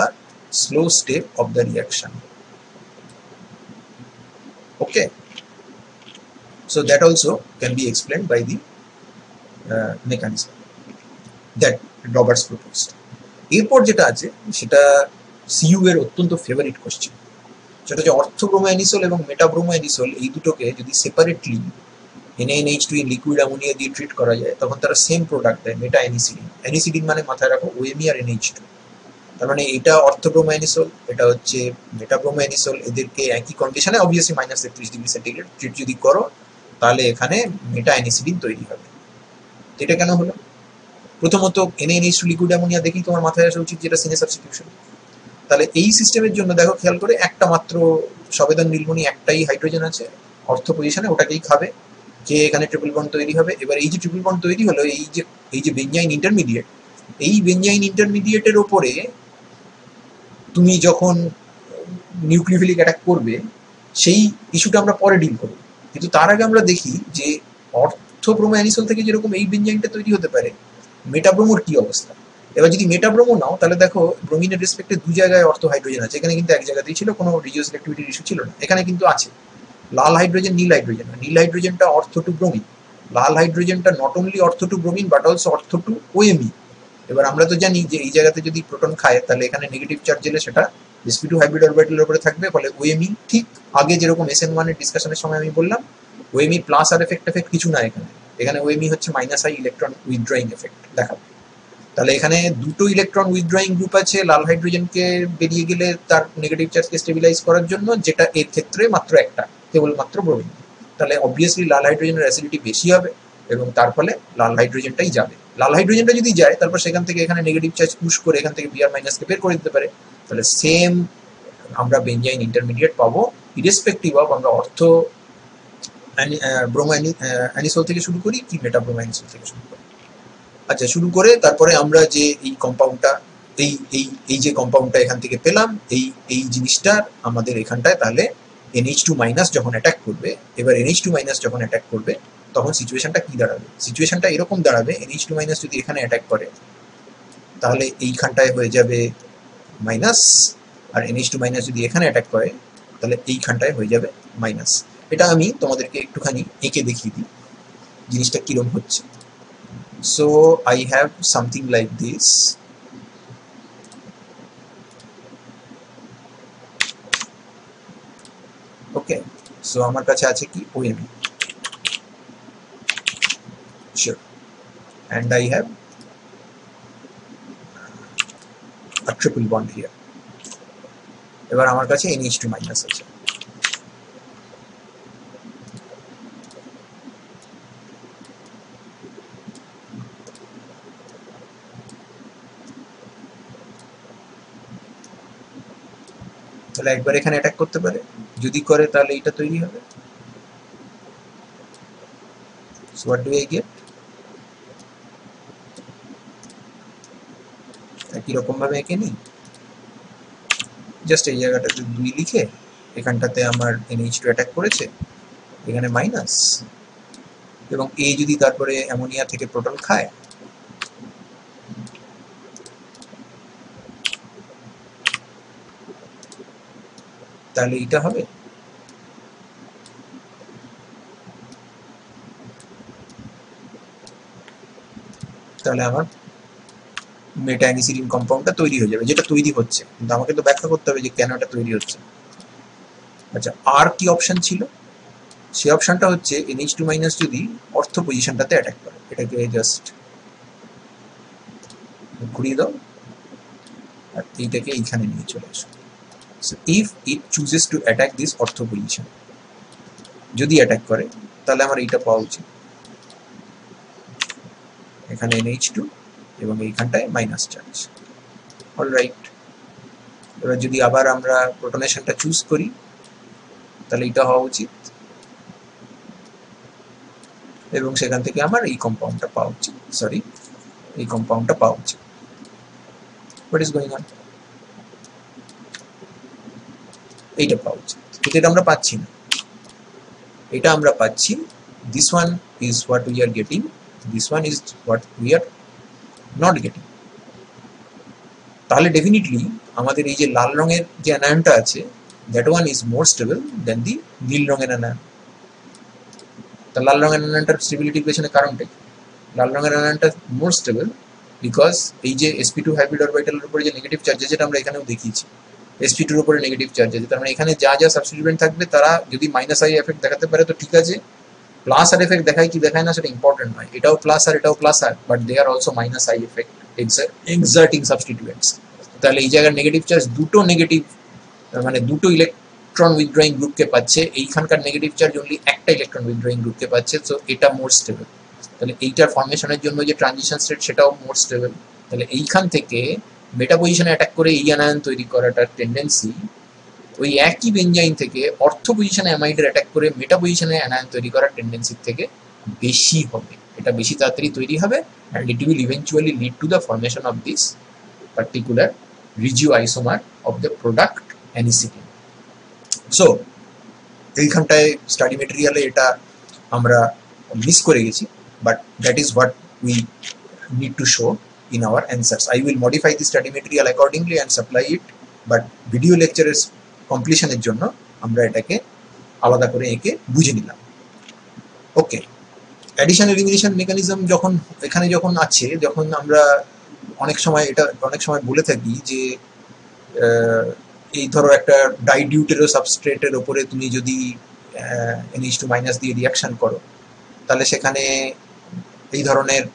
slow step of the reaction. Okay, so that also can be explained by the mechanism that Roberts proposed. এরপর যেটা আছে সেটা CU এর অত্যন্ত favourite question, সেটা হচ্ছে অর্থোব্রোমোঅ্যানিসোল এবং মেটাব্রোমোঅ্যানিসোল এই দুটোকে যদি সেপারেটলি NaNH2 লিকুইড অ্যামোনিয়া দিয়ে ট্রিট করা যায় তখন তারা সেম প্রোডাক্ট দেয়, মেটা অ্যানিসিডিন। অ্যানিসিডিন মানে মাথায় রাখো OMe আর NH2, তার মানে এটা অর্থোব্রোমোঅ্যানিসোল, এটা হচ্ছে মেটাব্রোমোঅ্যানিসোল, এদেরকে একই কন্ডিশনে অবভিয়াসলি -31°C ট্রিট যদি করো তাহলে এখানে মেটা অ্যানিসিডিন তৈরি হবে। এটা কেন হলো? প্রথমত NaNH2 লিকুইড অ্যামোনিয়া দেখি তোমার মাথায় আসা উচিত যেটা সিনে সাবস্টিটিউশন। তাহলে এই সিস্টেমের জন্য দেখো খেয়াল করে একটা মাত্র সবেদন নীলমণি একটাই হাইড্রোজেন আছে অর্থ পজিশনে, ওটাকেই খাবে, যে এখানে ট্রিপল বন্ড তৈরি হবে। এবার এই যে ট্রিপল বন্ড তৈরি হলো, এই যে বেঞ্জাইন ইন্টারমিডিয়েট, এই বেঞ্জাইন ইন্টারমিডিয়েটের ওপরে তুমি যখন নিউক্লিওফিলিক অ্যাটাক করবে সেই ইস্যুটা আমরা পরে ডিল করব, কিন্তু তার আগে আমরা দেখি যে অর্থোব্রোমোঅ্যানিসোল থেকে যেরকম এই বেঞ্জাইনটা তৈরি হতে পারে, মেটাব্রোমোর কি অবস্থা। এবার যদি মেটাব্রোমো নাও তাহলে দেখো ব্রোমিনের রেসপেক্টে 2 জায়গায় অর্থ হাইড্রোজেন আছে, এখানে কিন্তু এক জায়গাতেই ছিল, কোনো রিজিও সিলেক্টিভিটির ইস্যু ছিল না, এখানে কিন্তু আছে লাল হাইড্রোজেন নীল হাইড্রোজেন। নীল হাইড্রোজেনটা অর্থ টু ব্রোমিন, লাল হাইড্রোজেনটা not only ortho to bromine but also ortho to OMe। এবার আমরা তো জানি যে এই জায়গাতে যদি প্রোটন খায় তাহলে এখানে নেগেটিভ চার্জ এলে সেটা sp2 হাইব্রিড অরবিটালের উপরে থাকবে, ফলে OMe ঠিক আগে যেরকম SN1 এর ডিসকাশনের সময় আমি বললাম OMe প্লাস আর এফেক্ট কিছু না, এখানে OMe হচ্ছে -i ইলেকট্রন উইথড্রয়িং এফেক্ট দেখাবে। তাহলে এখানে দুটো ইলেকট্রন উইথড্রয়িং গ্রুপ আছে লাল হাইড্রোজেনকে বেরিয়ে গেলে তার নেগেটিভ চার্জকে স্টেবিলাইজ করার জন্য, যেটা এর ক্ষেত্রে মাত্র একটা, কেবলমাত্র ব্রোমিন। তাহলে অবভিয়াসলি লাল হাইড্রোজেনের অ্যাসিডিটি বেশি হবে এবং তার ফলে লাল হাইড্রোজেনটাই যাবে। লাল হাইড্রোজেনটা যদি যায় তারপর সেখান থেকে এখানে নেগেটিভ চার্জ পুশ করে এখান থেকে Br- কে বের করে দিতে পারে, তাহলে সেম আমরা বেঞ্জাইন ইন্টারমিডিয়েট পাবো ইরেসপেক্টিভ অফ আমরা অর্থ ব্রোমোঅ্যানিসোল থেকে শুরু করি কি মেটাব্রোমোঅ্যানিসোল থেকে শুরু করি। আচ্ছা, শুরু করে তারপরে আমরা যে এই কম্পাউন্ডটা এই যে কম্পাউন্ডটা এখান থেকে পেলাম, এই জিনিসটা আমাদের এখানটায় তাহলে NH2 মাইনাস যখন অ্যাটাক করবে, এবার NH2 মাইনাস যখন অ্যাটাক করবে তখন সিচুয়েশনটা কি দাঁড়াবে? সিচুয়েশনটা এরকম দাঁড়াবে, NH2 মাইনাস যদি এখানে অ্যাটাক করে তাহলে এইখানটায় হয়ে যাবে মাইনাস, আর NH2 মাইনাস যদি এখানে অ্যাটাক করে তাহলে এইখানটায় হয়ে যাবে মাইনাস। এটা আমি তোমাদেরকে একটুখানি এঁকে দেখিয়ে দিই জিনিসটা কিরম হচ্ছে। So I have something like this. Okay, so আমার কাছে আছে কি OMe, sure, and I have a triple bond here. এবার আমার কাছে NH2 মাইনাস আছে। তাহলে একবার এখানে অ্যাটাক করতে পারে, যদি করে তাহলে এটা তৈরি হবে। So what do I get? একই রকম ভাবে এঁকে নিই, জাস্ট এই জায়গাটাতে 2 লিখে এখানটাতে আমার NH2 অ্যাটাক করেছে, এখানে মাইনাস, এবং A যদি তারপরে অ্যামোনিয়া থেকে প্রোটন খায় তাহলে এটা হবে। তাহলে আমার মেটা অ্যানিসিলিন কম্পাউন্ডটা তৈরি হয়ে যাবে, যেটা তৈরি হচ্ছে, কিন্তু আমাকে তো ব্যাখ্যা করতে হবে যে কেন এটা তৈরি হচ্ছে। আচ্ছা, আর কি অপশন ছিল? সেই অপশনটা হচ্ছে NH2 মাইনাস যদি অর্থ পজিশনটাতে অ্যাটাক করে, এটাকে জাস্ট ঘুরিয়ে দাও আর এইটাকে এইখানে নিয়ে চলে আসো। So if it chooses to attack this ortho position, যদি অ্যাটাক করে তাহলে আমার এইটা পাওয়া উচিত, এখানে NH2 এবং এইখানটায় মাইনাস চার্জ। অলরাইট, এবার যদি আবার আমরা প্রোটনেশনটা চুজ করি তাহলে এটা হওয়া উচিত, এবং সেখান থেকে আমার এই কম্পাউন্ডটা পাওয়া উচিত, সরি এই কম্পাউন্ডটা পাওয়া উচিত। What is going on? এইটা পাওয়া উচিত, কিন্তু এটা আমরা পাচ্ছি না, এটা আমরা পাচ্ছি this one is what we are getting, this one is what we are not getting। তাহলে ডেফিনেটলি আমাদের এই যে লাল রঙের যে অ্যানায়নটা আছে, that one is more stable than the নীল রঙের অ্যানায়ন। তা লাল রঙের অ্যানায়নটার স্টেবিলিটির পেছনে কারণটা কি? লাল রঙের অ্যানায়নটা মোর স্টেবল বিকজ এই যে sp2 হাইব্রিড অরবিটালের উপরে যে নেগেটিভ চার্জ আছে, যেটা আমরা এখানেও দেখিয়েছি, sp2 এর উপরে নেগেটিভ চার্জ আছে, তার মানে এখানে যা যা সাবস্টিটিউয়েন্ট থাকবে তারা যদি মাইনাস আই এফেক্ট দেখাতে পারে তো ঠিক আছে, প্লাস আর এফেক্ট দেখায় কি দেখায় না সেটা ইম্পর্টেন্ট নয়, এটাও প্লাস আর এটাও plus R, but they are also minus I effect exerting substituents. তাহলে এই জায়গার নেগেটিভ চার্জ দুটো নেগেটিভ, মানে দুটো ইলেকট্রন উইথড্রয়িং গ্রুপকে পাচ্ছে, এইখানকার নেগেটিভ চার্জ অনলি একটা ইলেকট্রন উইথড্রয়িং গ্রুপকে পাচ্ছে, সো এটা মোর স্টেবল। তাহলে এইটার ফর্মেশনের জন্য যে ট্রানজিশন স্টেট সেটাও মোর স্টেবল। তাহলে এইখান থেকে মেটা পজিশনে অ্যাটাক করে এই অ্যানায়ন তৈরি করাটার টেন্ডেন্সি ওই একই বেঞ্জাইন থেকে অর্থ পজিশনে অ্যামাইডের অ্যাটাক করে মেটা পজিশনে অ্যানায়ন তৈরি করার টেন্ডেন্সির থেকে বেশি হবে, এটা বেশি তাড়াতাড়ি তৈরি হবে, and it will eventually lead to the formation of this particular regioisomer of the product anisidine. So এইখানটায় স্টাডি মেটেরিয়ালে এটা আমরা মিস করে গেছি, but that is what we need to show in our answers. I will modify the study material accordingly and supply it, but video lectures completion এর জন্য আমরা এটাকে আলাদা করে এঁকে বুঝে নিলাম। ওকে, অ্যাডিশন এলিমিনেশন মেকানিজম যখন এখানে যখন আছে, যখন আমরা অনেক সময় এটা অনেক সময় বলে থাকি যে এই ধরো একটা ডাইডিউটেরো সাবস্ট্রেটের ওপরে তুমি যদি NH2 মাইনাস দিয়ে রিয়াকশন করো তাহলে সেখানে এই ধরনের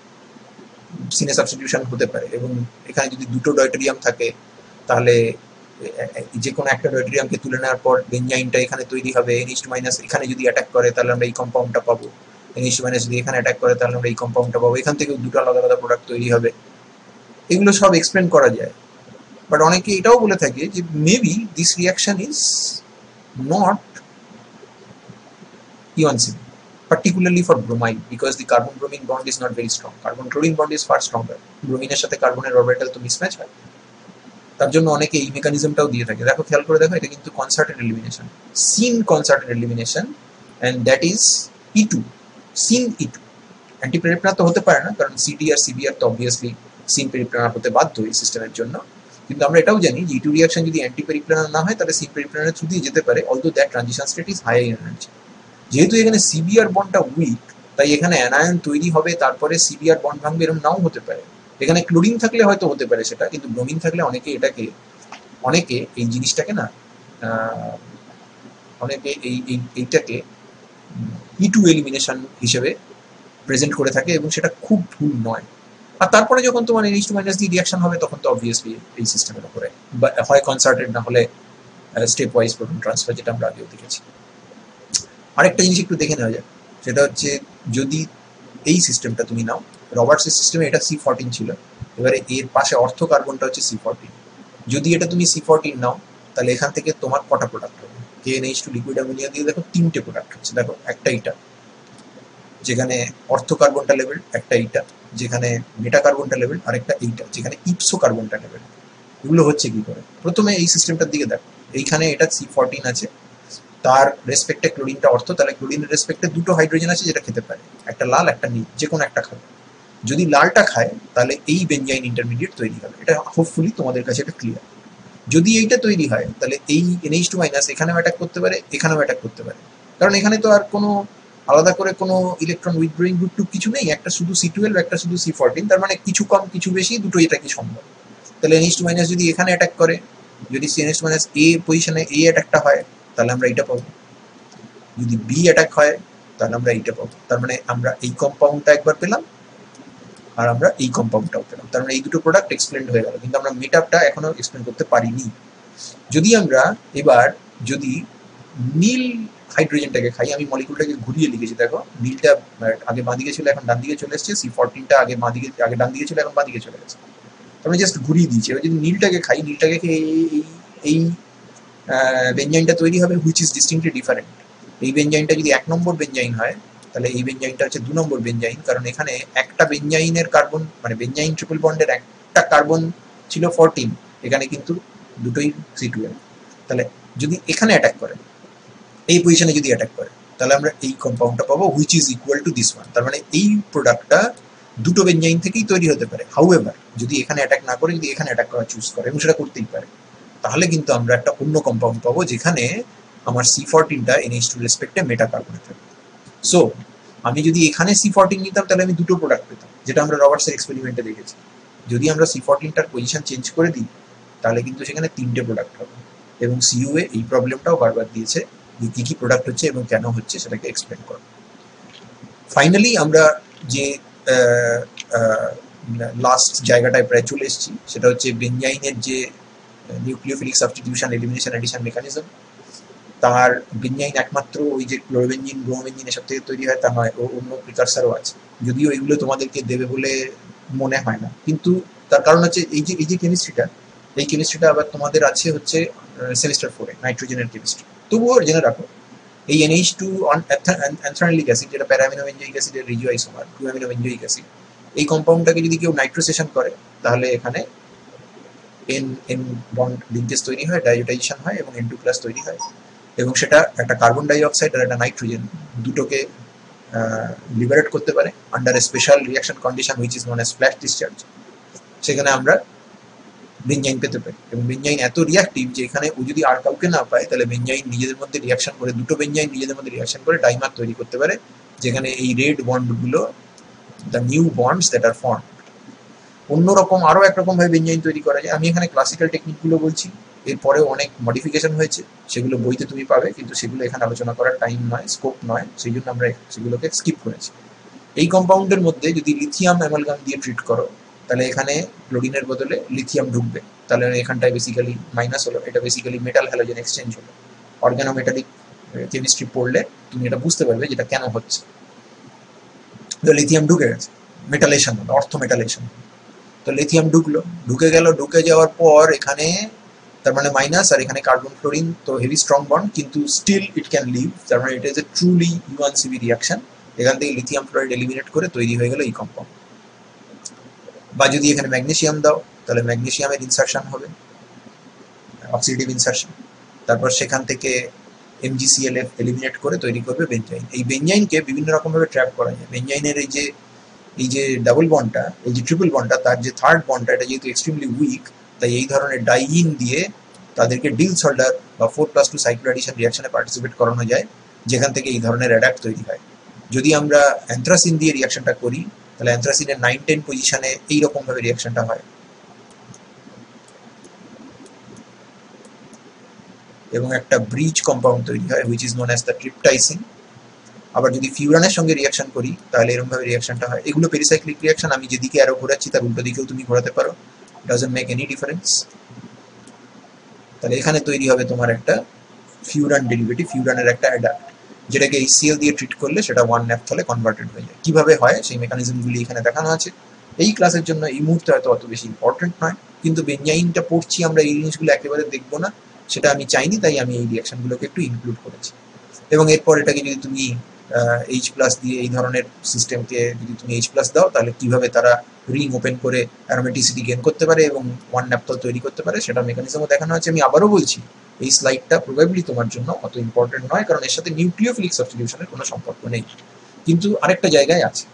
সিনে সাবস্টিটিউশন হতে পারে, এবং এখানে যদি দুটো ডয়টেরিয়াম থাকে তাহলে যে কোনো একটা ডয়টেরিয়ামকে তুলে নেওয়ার পর বেঞ্জাইনটা এখানে তৈরি হবে, NH2 মাইনাস এখানে যদি অ্যাটাক করে তাহলে আমরা এই কম্পাউন্ডটা পাবো, NH2 মাইনাস যদি এখানে অ্যাটাক করে তাহলে আমরা এই কম্পাউন্ডটা পাবো, এখান থেকে দুটো আলাদা আলাদা প্রোডাক্ট তৈরি হবে। এগুলো সব এক্সপ্লেন করা যায়, বাট অনেকে এটাও বলে থাকে যে maybe this reaction is not UNCB, particularly for bromide, because the carbon bromine bond is not very strong. Carbon chlorine bond is far stronger. Bromine এর সাথে কার্বনের অরবিটাল তো মিসম্যাচ হয়, তার জন্য অনেকে এই মেকানিজমটাও দিয়ে থাকে। দেখো, খেয়াল করে দেখো, এটা কিন্তু concerted elimination, syn concerted elimination, and that is E2, syn E2। Anti periplanar তো হতে পারে না, কারণ সিডি আর সিবিআর তো অবভিয়াসলি সিন পেরিপ্লানার হতে বাধ্য এই সিস্টেমের জন্য। কিন্তু আমরা এটাও জানি যে E2 রিয়াকশন যদি অ্যান্টি পেরিপ্লানার না হয় তাহলে সিন পেরিপ্লানার থ্রু দিয়ে যেতে পারে, although that transition state is high energy. যেহেতু এখানে সিবিআর বন্ডটা উইক, তাই এখানে অ্যানায়ন তৈরি হবে, তারপরে সিবিআর বন্ড ভাঙবে, এরকম নাও হতে পারে। এখানে ক্লোরিন থাকলে হয়তো হতে পারে সেটা, কিন্তু ব্রোমিন থাকলে অনেকে এই জিনিসটাকে না, অনেকে এইটাকে E2 এলিমিনেশন হিসেবে প্রেজেন্ট করে থাকে, এবং সেটা খুব ভুল নয়। আর তারপরে যখন তোমার NH2- দিয়ে রিয়াকশন হবে, তখন তো অবভিয়াসলি এই সিস্টেমের উপরে হয় কনসার্টেড, না হলে স্টেপ ওয়াইজ প্রোটন ট্রান্সফার, যেটা আমরা আগেও দেখেছি। আরেকটা জিনিস একটু দেখে নেওয়া যায়, সেটা হচ্ছে যদি এই সিস্টেমটা তুমি নাও, রবার্টসের সিস্টেমে এটা C14 ছিল, এবারে এর পাশে অর্থ কার্বনটা হচ্ছে C14। যদি এটা তুমি C14 নাও, তাহলে এখান থেকে তোমার কটা প্রোডাক্ট হবে? KNH2 লিকুইড অ্যামোনিয়া দিয়ে দেখো 3টে প্রোডাক্ট হচ্ছে। দেখো, একটা এইটা যেখানে অর্থ কার্বনটা লেভেল, একটা এইটা যেখানে মেটা কার্বনটা লেভেল, আর একটা এইটা যেখানে ইপসো কার্বনটা লেভেল। এগুলো হচ্ছে কি করে? প্রথমে এই সিস্টেমটার দিকে দেখো, এইখানে এটা C14 আছে, তার রেসপেক্টে ক্লোরিনটা অর্থ, তাহলে ক্লোরিনের রেসপেক্টে দুটো হাইড্রোজেন আছে যেটা খেতে পারে, একটা লাল একটা নীল, যে কোনো একটা খাবে। যদি লালটা খায় তাহলে এই বেনজাইন ইন্টারমিডিয়েট তৈরি হবে, এটা হোপফুলি তোমাদের কাছে এটা ক্লিয়ার। যদি এইটা তৈরি হয় তাহলে এই NH2- এখানেও অ্যাটাক করতে পারে, এখানেও অ্যাটাক করতে পারে, কারণ এখানে তো আর কোনো আলাদা করে কোনো ইলেকট্রন উইথড্রয়িং গ্রুপ টুপ কিছু নেই, একটা শুধু C12, একটা শুধু C14, তার মানে কিছু কম কিছু বেশি দুটোই এটা কি সম্ভব। তাহলে NH2- যদি এখানে অ্যাটাক করে, যদি NH2- A পজিশনে A অ্যাটাকটা হয়, তাহলে আমরা এইটা পাবো। যদি B অ্যাটাক হয় তাহলে আমরা এইটা পাবো। তার মানে আমরা এই কম্পাউন্ডটা একবার পেলাম, আর আমরা এই কম্পাউন্ডটাও পেলাম। তার মানে এই দুটো প্রোডাক্ট এক্সপ্লেন্ড হয়ে গেল, কিন্তু আমরা মেটআপটা এখনো এক্সপ্লেন করতে পারিনি। যদি আমরা এবার যদি নীল হাইড্রোজেনটাকে খাই, আমি মলিকুলটাকে ঘুরিয়ে লিখেছি, দেখো নীলটা আগে বাঁ দিকে ছিল, এখন ডান দিকে চলে এসেছে, C14টা আগে ডান দিকে ছিল, এখন বাঁ দিকে চলে গেছে। আমি জাস্ট ঘুরিয়ে দিয়েছি। এবার যদি নীলটাকে খাই, নীলটাকে খেয়ে এই বেনজাইনটা তৈরি হবে, হুইচ ইজ ডিস্টিংক্টলি ডিফারেন্ট। এই বেনজাইনটা যদি 1 নম্বর বেনজাইন হয়, তাহলে এই বেনজাইনটা হচ্ছে 2 নম্বর বেনজাইন, কারণ এখানে একটা বেনজাইনের কার্বন, মানে বেনজাইন ট্রিপল বন্ডের একটা কার্বন ছিল 14, এখানে কিন্তু দুটোই C12। তাহলে যদি এখানে অ্যাটাক করে, এই পজিশনে যদি অ্যাটাক করে, তাহলে আমরা এই কম্পাউন্ডটা পাবো, which is equal to this one. তার মানে এই প্রোডাক্টটা দুটো বেনজাইন থেকেই তৈরি হতে পারে। হাউএভার যদি এখানে অ্যাটাক না করে, যদি এখানে অ্যাটাক করা চুজ করে, এবং সেটা করতেই পারে, তাহলে কিন্তু আমরা একটা অন্য কম্পাউন্ড পাবো, যেখানে আমার C14টা NH2 রেসপেক্টে মেটা কার্বনে থাকবে। সো আমি যদি এখানে C14 নিতাম, তাহলে আমি দুটো প্রোডাক্ট পেতাম, যেটা আমরা রবার্টসের এক্সপেরিমেন্টে দেখেছি। যদি আমরা C14টার পজিশন চেঞ্জ করে দিই, তাহলে কিন্তু সেখানে 3টে প্রোডাক্ট হবে, এবং CUA এই প্রবলেমটাও বারবার দিয়েছে, যে কী কী প্রোডাক্ট হচ্ছে এবং কেন হচ্ছে সেটাকে এক্সপ্লেন করো। ফাইনালি আমরা যে লাস্ট জায়গাটায় প্রায় চলে এসেছি, সেটা হচ্ছে বেনজাইনের যে nucleophilic substitution, elimination, addition mechanism. তার বেনজাইন একমাত্র ওই যে ক্লোরোবেনজিন, ব্রোমোবেনজিন এসব থেকে তৈরি হয় তা নয়, ও অন্য প্রিকারসারও আছে, যদিও এগুলো তোমাদেরকে দেবে বলে মনে হয় না। কিন্তু তার কারণ হচ্ছে এই যে কেমিস্ট্রিটা আবার তোমাদের আছে হচ্ছে সেমিস্টার 4-এ, নাইট্রোজেনের কেমিস্ট্রি। তবুও জেনে রাখো, এই NH2 অ্যানথ্রানিলিক অ্যাসিড, যেটা প্যারামিনোবেনজোইক অ্যাসিডের রেজিওআইসোমার, 2-অ্যামিনোবেনজোইক অ্যাসিড, এই কম্পাউন্ডটাকে যদি কেউ নাইট্রোসেশন করে, তাহলে এখানে N বন্ড লিঙ্কেজ তৈরি হয়, ডাইওটাইজেশন হয়, এবং N2+ তৈরি হয়, এবং সেটা একটা কার্বন ডাই অক্সাইড আর একটা নাইট্রোজেন দুটোকে লিবারেট করতে পারে under a special reaction condition which is known as flash discharge. সেখানে আমরা বেনজাইন পেতে পারি, এবং বেনজাইন এত রিয়াক্টিভ যে এখানে ও যদি আর কাউকে না পায়, তাহলে বেনজাইন নিজেদের মধ্যে রিয়াকশন করে, দুটো বেনজাইন নিজেদের মধ্যে রিয়াকশন করে ডাইমার তৈরি করতে পারে, যেখানে এই রেড বন্ডগুলো, the new bonds that are form. অন্যরকম আরও একরকম ভাবে বেনজাইন তৈরি করা যায়। আমি এখানে ক্লাসিক্যাল টেকনিকগুলো বলছি, এরপরেও অনেক মডিফিকেশন হয়েছে, সেগুলো বইতে তুমি পাবে, কিন্তু সেগুলো এখানে আলোচনা করার টাইম নয়, স্কোপ নয়, সেই জন্য আমরা সেগুলোকে স্কিপ করেছি। এই কম্পাউন্ডের মধ্যে যদি লিথিয়াম অ্যামালগাম দিয়ে ট্রিট করো, তাহলে এখানে ক্লোরিনের বদলে লিথিয়াম ঢুকবে, তাহলে এখানটায় বেসিক্যালি মাইনাস হলো, এটা বেসিক্যালি মেটাল হ্যালোজেন এক্সচেঞ্জ হলো। অর্গানোমেটালিক কেমিস্ট্রি পড়লে তুমি এটা বুঝতে পারবে যেটা কেন হচ্ছে। তো লিথিয়াম ঢুকে গেছে, মেটালেশন হলো, অর্থ মেটালেশন। তো লিথিয়াম ঢুকে যাওয়ার পর এখানে তার মানে মাইনাস, আর এখানে কার্বন ফ্লোরিন, তো হেভি স্ট্রং বন্ড, কিন্তু স্টিল ইট ক্যান লিভ, তার মানে এটা is a truly U1CB reaction. এখান থেকে লিথিয়াম ফ্লোরাইড এলিমিনেট করে তৈরি হয়ে গেল এই কম্পাউন্ড। বা যদি এখানে ম্যাগনেসিয়াম দাও, তাহলে ম্যাগনেসিয়ামের ইনসারশন হবে, অক্সিডেটিভ ইনসারশন, তারপর সেখান থেকে MgClF এলিমিনেট করে তৈরি করবে বেঞ্জাইন। এই বেঞ্জাইনকে বিভিন্ন রকমভাবে ট্র্যাপ করা যায়। বেঞ্জাইনের এই যে ডাবল বন্ডটা, এই যে ট্রিপল বন্ডটা, তার যে থার্ড বন্ডটা, এটা যেহেতু এক্সট্রিমলি উইক, তাই এই ধরনের ডাইইন দিয়ে তাদেরকে ডিলস হোল্ডার বা 4+2 সাইক্লোঅ্যাডিশন রিয়াকশনে পার্টিসিপেট করানো যায়, যেখান থেকে এই ধরনের অ্যাডাপ্ট তৈরি হয়। যদি আমরা অ্যান্থ্রাসিন দিয়ে রিয়াকশনটা করি, তাহলে অ্যান্থ্রাসিনের 9-10 পজিশনে এইরকমভাবে রিয়াকশনটা হয়, এবং একটা ব্রিজ কম্পাউন্ড তৈরি হয় which is known as the triptycene. আবার যদি ফিউরানের সঙ্গে রিয়াকশন করি, তাহলে এরকমভাবে রিয়াকশনটা হয়। এগুলো পেরিসাইক্লিক রিয়াকশন, আমি যেদিকে আরো ঘোরাচ্ছি তার উল্টো দিকেও তুমি ঘোরাতে পারো, ডাজন্ট মেক এনি ডিফারেন্স। তাহলে এখানে তৈরি হবে তোমার একটা ফিউরান ডেরিভেটিভ, ফিউরানের একটা অ্যাডাপ্ট, যেটাকে HCl দিয়ে ট্রিট করলে সেটা 1-ন্যাপথলে কনভার্টেড হয়ে যায়। কিভাবে হয় সেই মেকানিজমগুলি এখানে দেখানো আছে। এই ক্লাসের জন্য এই মুহূর্তে হয়তো অত বেশি ইম্পর্টেন্ট নয়, কিন্তু বেঞ্জাইনটা পড়ছি আমরা, এই জিনিসগুলো একেবারে দেখবো না, সেটা আমি চাইনি, তাই আমি এই রিয়াকশনগুলোকে একটু ইনক্লুড করেছি। এবং এরপর এটাকে যদি তুমি H+ দিয়ে এই ধরনের সিস্টেমকে যদি তুমি H+ দাও, তাহলে কিভাবে তারা রিং ওপেন করে অ্যারোমেটিসিটি গেইন করতে পারে এবং 1-ন্যাপথল তৈরি করতে পারে, সেটা মেকানিজমও দেখানো আছে। আমি আবারও বলছি, এই স্লাইডটা প্রবাবলি তোমার জন্য অত ইম্পর্টেন্ট নয়, কারণ এর সাথে নিউক্লিওফিলিক সাবস্টিটিউশনের কোনো সম্পর্ক নেই। কিন্তু আরেকটা জায়গায় আছে,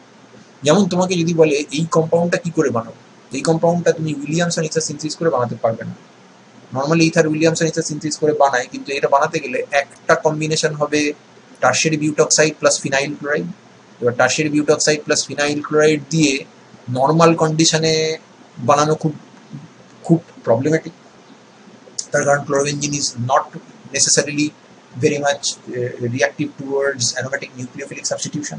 যেমন তোমাকে যদি বলে এই কম্পাউন্ডটা কি করে বানাবো, এই কম্পাউন্ডটা তুমি উইলিয়ামসন ইথার সিনথেসিস করে বানাতে পারবে না। Normally ether Williamson ether synthesis করে বানায়, কিন্তু এটা বানাতে গেলে একটা কম্বিনেশন হবে tertiary butoxide plus phenyl chloride. এবার tertiary butoxide plus phenyl chloride দিয়ে নর্মাল কন্ডিশনে বানানো খুব খুব প্রবলেমেটিক, তার কারণ chlorobenzene is not necessarily very much reactive towards aromatic nucleophilic substitution.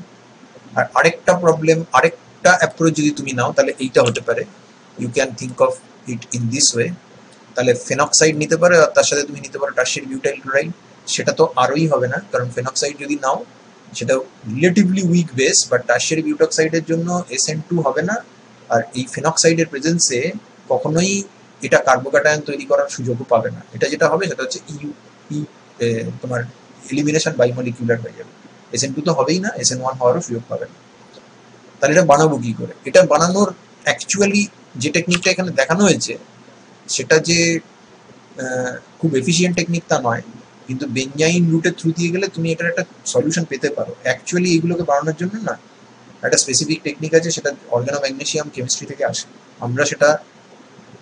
আর আরেকটা প্রবলেম, আরেকটা অ্যাপ্রোচ যদি তুমি নাও, তাহলে এইটা হতে পারে, you can think of it in this way, তাহলে ফেনক্সাইড নিতে পারো আর তার সাথে তুমি নিতে পারো টারশিয়ারি বিউটাইল ক্লোরাইড। সেটা তো আরোই হবে না, কারণ ফেনক্সাইড যদি নাও সেটা relatively weak base, but tertiary বিউটক্সাইডের জন্য SN2 হবে না, আর এই ফেনক্সাইডের প্রেজেন্সে কখনোই এটা কার্বোক্যাটায়ন তৈরি করার সুযোগও পাবে না। এটা যেটা হবে সেটা হচ্ছে তোমার এলিমিনেশন বাইমলিকুলার হয়ে যাবে, SN2 তো হবেই না, SN1 হওয়ারও সুযোগ পাবে না। তাহলে এটা বানাবো কি করে? এটা বানানোর অ্যাকচুয়ালি যে টেকনিকটা এখানে দেখানো হয়েছে, সেটা যে খুব এফিসিয়েন্ট টেকনিক তা নয়, কিন্তু বেঞ্জাইন রুটের থ্রু দিয়ে গেলে তুমি এটার একটা সলিউশন পেতে পারো। অ্যাকচুয়ালি এইগুলোকে বানানোর জন্য না একটা স্পেসিফিক টেকনিক আছে, সেটা অর্গানোম্যাগনেসিয়াম কেমিস্ট্রি থেকে আসে। আমরা সেটা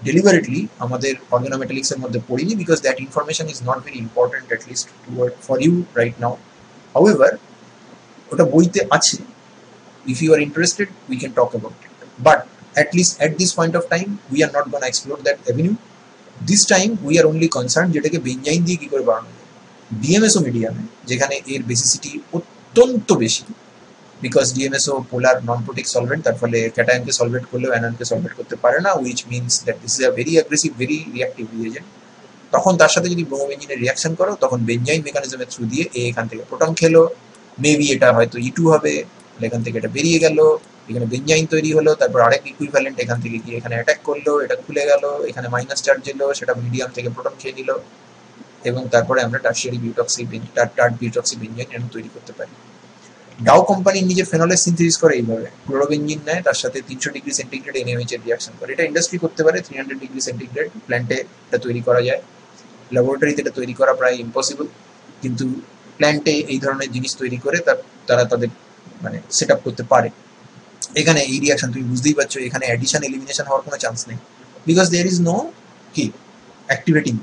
ডেলিভারেটলি আমাদের অর্গানোমেটালিক্সের মধ্যে পড়িনি, because that information is not very important at least for you right now. However ওটা বইতে আছে, if you are interested we can talk about it, but at least at this point of time we are not going to explore that avenue. This time we are only concerned যেটাকে বেঞ্জাইন দিয়ে কি করে বানানো যায় ডিএমএসও মিডিয়ামে, যেখানে এর basicity অত্যন্ত বেশি, বিকজ ডিএমএসও পোলার নন প্রোটিক সলভেন্ট, তার ফলে ক্যাটায়নকে সলভেট করলেও অ্যানায়নকে সলভেট করতে পারে না, which means that this is a very aggressive very reactive reagent. তখন তার সাথে যদি ব্রোমোবেঞ্জিনের রিয়াকশন করো, তখন বেঞ্জাইন মেকানিজমের থ্রু দিয়ে এখান থেকে প্রোটন খেলো, মেবি এটা হয়তো E2 হবে, এখান থেকে এটা বেরিয়ে গেল, এখানে বেঞ্জাইন তৈরি হলো, তারপর আরেক ইকুইভ্যালেন্ট এখান থেকে গিয়ে এখানে অ্যাটাক করলো, এটা খুলে গেল, এখানে মাইনাস চার্জ এলো, সেটা মিডিয়াম থেকে প্রোটন খেয়ে নিল, এবং তারপরে আমরা টারশিয়ারি বিউটক্সি টার্ট বিউটক্সি বেঞ্জাইন এরকম তৈরি করতে পারি। ডাও কোম্পানি নিজের ফেনলের সিনথেসিস করে এইভাবে, ক্লোরোবেঞ্জিন নেয়, তার সাথে 300 ডিগ্রি সেন্টিগ্রেড NaOH এর রিয়াকশন করে। এটা ইন্ডাস্ট্রি করতে পারে 300 ডিগ্রি সেন্টিগ্রেড, প্ল্যান্টে এটা তৈরি করা যায়, ল্যাবরেটরিতে এটা তৈরি করা প্রায় ইম্পসিবল, কিন্তু প্ল্যান্টে এই ধরনের জিনিস তৈরি করে তারা তাদের মানে সেট আপ করতে পারে। এখানে এই রিয়াকশন তুমি বুঝতেই পারছো, এখানে অ্যাডিশন এলিমিনেশন হওয়ার কোনো চান্স নেই, বিকজ দেয়ার ইজ নো কি অ্যাক্টিভেটিং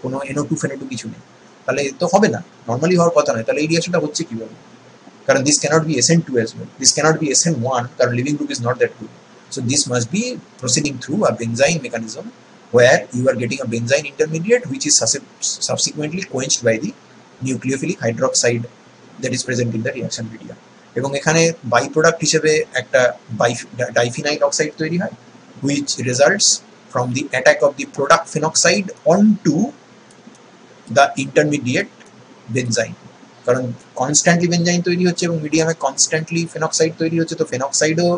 কোনো NO2 ফেনো2 কিছু নেই, তাহলে তো হবে না, নর্মালি হওয়ার কথা নয়। তাহলে এই রিয়াকশনটা হচ্ছে কিভাবে? কারণ this cannot be SN2 as well, this cannot be SN1, কারণ leaving group is not that good, so this must be proceeding through a benzyne mechanism where you are getting a benzyne intermediate which is subsequently quenched by the nucleophilic hydroxide that is present in the reaction media, এবং এখানে by product হিসেবে একটা diphenyl oxide তৈরি হয় which results from the attack of the product phenoxide onto the intermediate benzyne, কারণ constantly বেঞ্জাইন তৈরি হচ্ছে এবং মিডিয়ামে কনস্ট্যান্টলি ফেনক্সাইড তৈরি হচ্ছে, তো ফেনক্সাইডও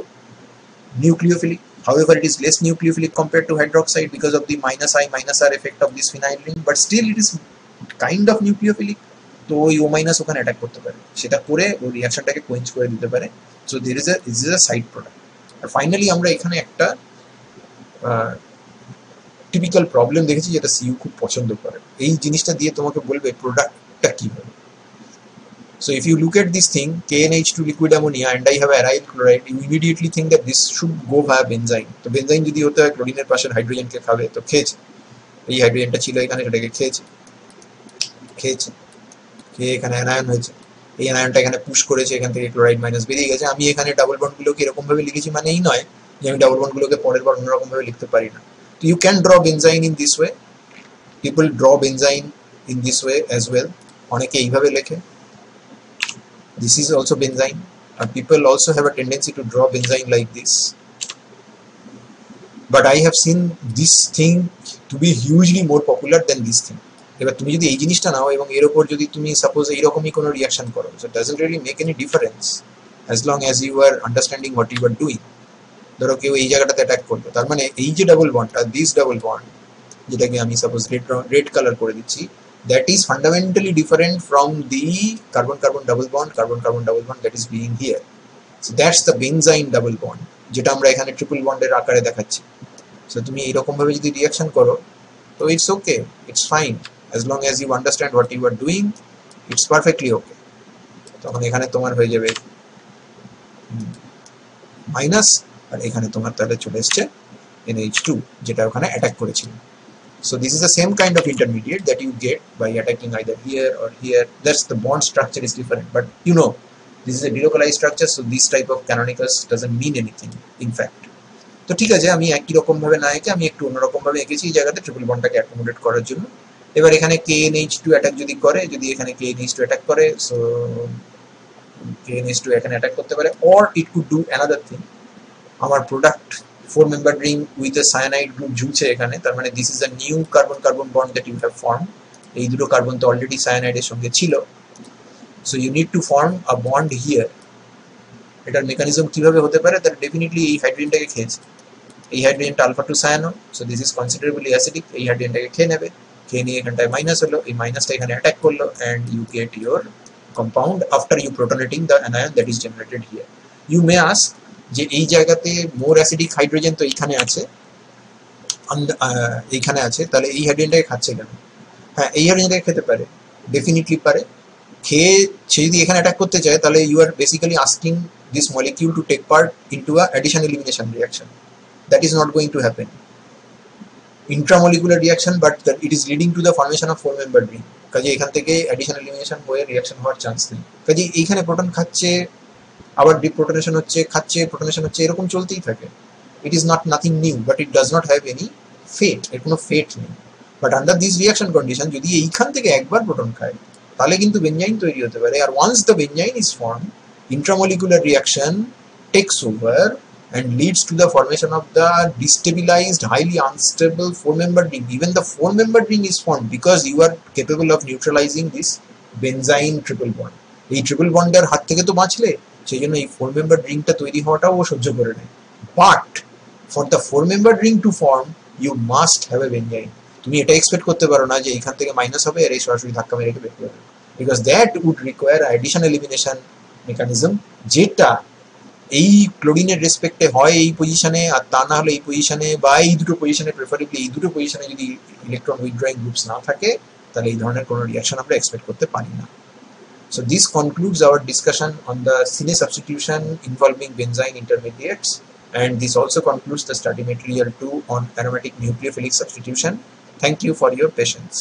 nucleophilic, however it is less nucleophilic compared to hydroxide because of the -I-R effect of this phenyl ring, but still it is kind of nucleophilic, তো ওই O- ওখানে অ্যাটাক করতে পারে, সেটা করে ওই রিয়াকশনটাকে কোয়েঞ্চ করে দিতে পারে। So this is a side product. আর ফাইনালি আমরা এখানে একটা টিপিক্যাল প্রবলেম দেখেছি যেটা সিইউ খুব পছন্দ করে, এই জিনিসটা দিয়ে তোমাকে বলবে প্রোডাক্টটা কি হবে। So if you look at this thing, KNH2 liquid ammonia and I have aryl chloride, you immediately think that this should go via benzene. তো বেনজাইন যদি হতে হয় ক্লোরিনের পাশের হাইড্রোজেনকে খাবে, তো খেয়েছে, এই হাইড্রোজেনটা ছিল এখানে, সেটাকে খেয়েছে, খেয়ে এখানে অ্যানায়ন হয়েছে, এই অ্যানায়নটা এখানে পুশ করেছে, এখান থেকে ক্লোরাইড মাইনাস বেরিয়ে গেছে। আমি এখানে ডাবল বন্ডগুলোকে এরকম ভাবে লিখেছি মানে এই নয় যে আমি ডাবল বন্ডগুলোকে পরের বার অন্যরকম ভাবে লিখতে পারি না। তো you can draw benzyne in this way, people draw benzyne in this way as well, অনেকে এইভাবে লেখে। This is also benzene, and people also have a tendency to draw benzene like this, but I have seen this thing to be hugely more popular than this thing. এবার তুমি যদি এই জিনিসটা নাও এবং এর উপর যদি তুমি সাপোজ এইরকমই কোনো রিয়াকশন করো, so it doesn't really make any difference as long as you are understanding what you are doing. ধরো কেউ এই জায়গাটাতে অ্যাটাক করলো, তার মানে এই যে ডাবল বন্ডটা, দিস ডাবল বন্ড, যেটাকে আমি সাপোজ রেড কালার করে দিচ্ছি, that is fundamentally different from the carbon-carbon double bond that is being here. So that's the benzene double bond, যেটা আমরা এখানে ট্রিপল বন্ডের আকারে দেখাচ্ছি। So তুমি এইরকম ভাবে যদি রিয়াকশন করো, তো it's okay, it's fine, as long as you understand what you are doing, it's perfectly okay. তখন এখানে তোমার হয়ে যাবে মাইনাস, আর এখানে তোমার তাহলে চলে এসছে NH2, যেটা ওখানে অ্যাটাক করেছিল। So this is the same kind of intermediate that you get by attacking either here or here. That's the bond structure is different, but you know, this is a delocalized structure, so this type of canonicals doesn't mean anything in fact. তো ঠিক আছে, আমি একই রকম ভাবে না এঁকে আমি একটু অন্যরকম ভাবে এঁকেছি এই জায়গাতে ট্রিপল বন্ডটাকে অ্যাকোমোডেট করার জন্য। এবার এখানে KNH2 অ্যাটাক যদি করে, যদি এখানে KNH2 অ্যাটাক করে, সো KNH2 এখানে অ্যাটাক করতে পারে, or it could do another thing. আমার product 4-membered ring with a cyanide group ঝুলছে এখানে, তার মানে this is a new carbon-carbon bond that you have formed. এই দুটো কার্বন তো অলরেডি সায়ানাইডের সঙ্গে ছিল, so you need to form a bond here. এটার মেকানিজম কিভাবে হতে পারে, তার ডেফিনেটলি এই হাইড্রোজেনটাকে খেয়েছে, এই হাইড্রোজেনটা alpha to cyano, so this is considerably acidic, এই হাইড্রোজেনটাকে খেয়ে নেবে, খেয়ে নিয়ে এখানটায় মাইনাস হলো, এই মাইনাসটা এখানে অ্যাটাক করলো, and you get your compound after you protonating the anion that is generated here. You may ask যে এই জায়গাতে মোর অ্যাসিডিক হাইড্রোজেন তো এইখানে আছে, এইখানে আছে, তাহলে এই হাইড্রোজেনটাকে খাচ্ছে কেন? হ্যাঁ, এই হাইড্রোজেনটাকে খেতে পারে, ডেফিনেটলি পারে, খেয়ে সে যদি এখানে অ্যাটাক করতে চায়, তাহলে you are basically asking this molecule to take part into a addition elimination reaction, that is not going to happen, intramolecular reaction, but it is leading to the formation of 4-membered ring. কাজে এখান থেকে addition elimination হয়ে reaction হওয়ার chance নেই। কাজে এইখানে proton খাচ্ছে, আবার ডিপ্রোটনেশন হচ্ছে, খাচ্ছে, প্রোটনেশন হচ্ছে, এরকম চলতেই থাকে। It is not nothing new, but it does not have any fate, এর কোনো ফেট নেই। But under this reaction condition যদি এইখান থেকে একবার প্রোটন খায়, তাহলে কিন্তু বেনজাইন তৈরি হতে পারে। আর once the benzyne is form, intramolecular reaction takes over and leads to the formation of the destabilized, highly unstable 4-membered ring. Even the 4-membered ring is formed because you are capable of neutralizing this benzene triple bond. এই triple বন্ডের হাত থেকে তো বাঁচলে, সেই জন্য এই 4-membered রিংটা তৈরি হওয়াটাও ও সহ্য করে নেয়। But for the 4-membered ring to form, you must have a benzene. তুমি এটা এক্সপেক্ট করতে পারো না যে এখান থেকে মাইনাস হবে আর এই সরাসরি ধাক্কা মেরে বের করে দেবে, because that would require addition elimination mechanism, যেটা এই ক্লোরিনের রেসপেক্টে হয় এই পজিশনে, আর তা না হলে এই পজিশনে, বা এই দুটো পজিশনে, প্রেফারেবলি এই দুটো পজিশনে যদি ইলেকট্রন উইথড্রয়িং গ্রুপস না থাকে, তাহলে এই ধরনের কোনো রিয়াকশন আমরা এক্সপেক্ট করতে পারি না। So this concludes our discussion on the Sine substitution involving benzene intermediates, and this also concludes the study material 2 on aromatic nucleophilic substitution. Thank you for your patience.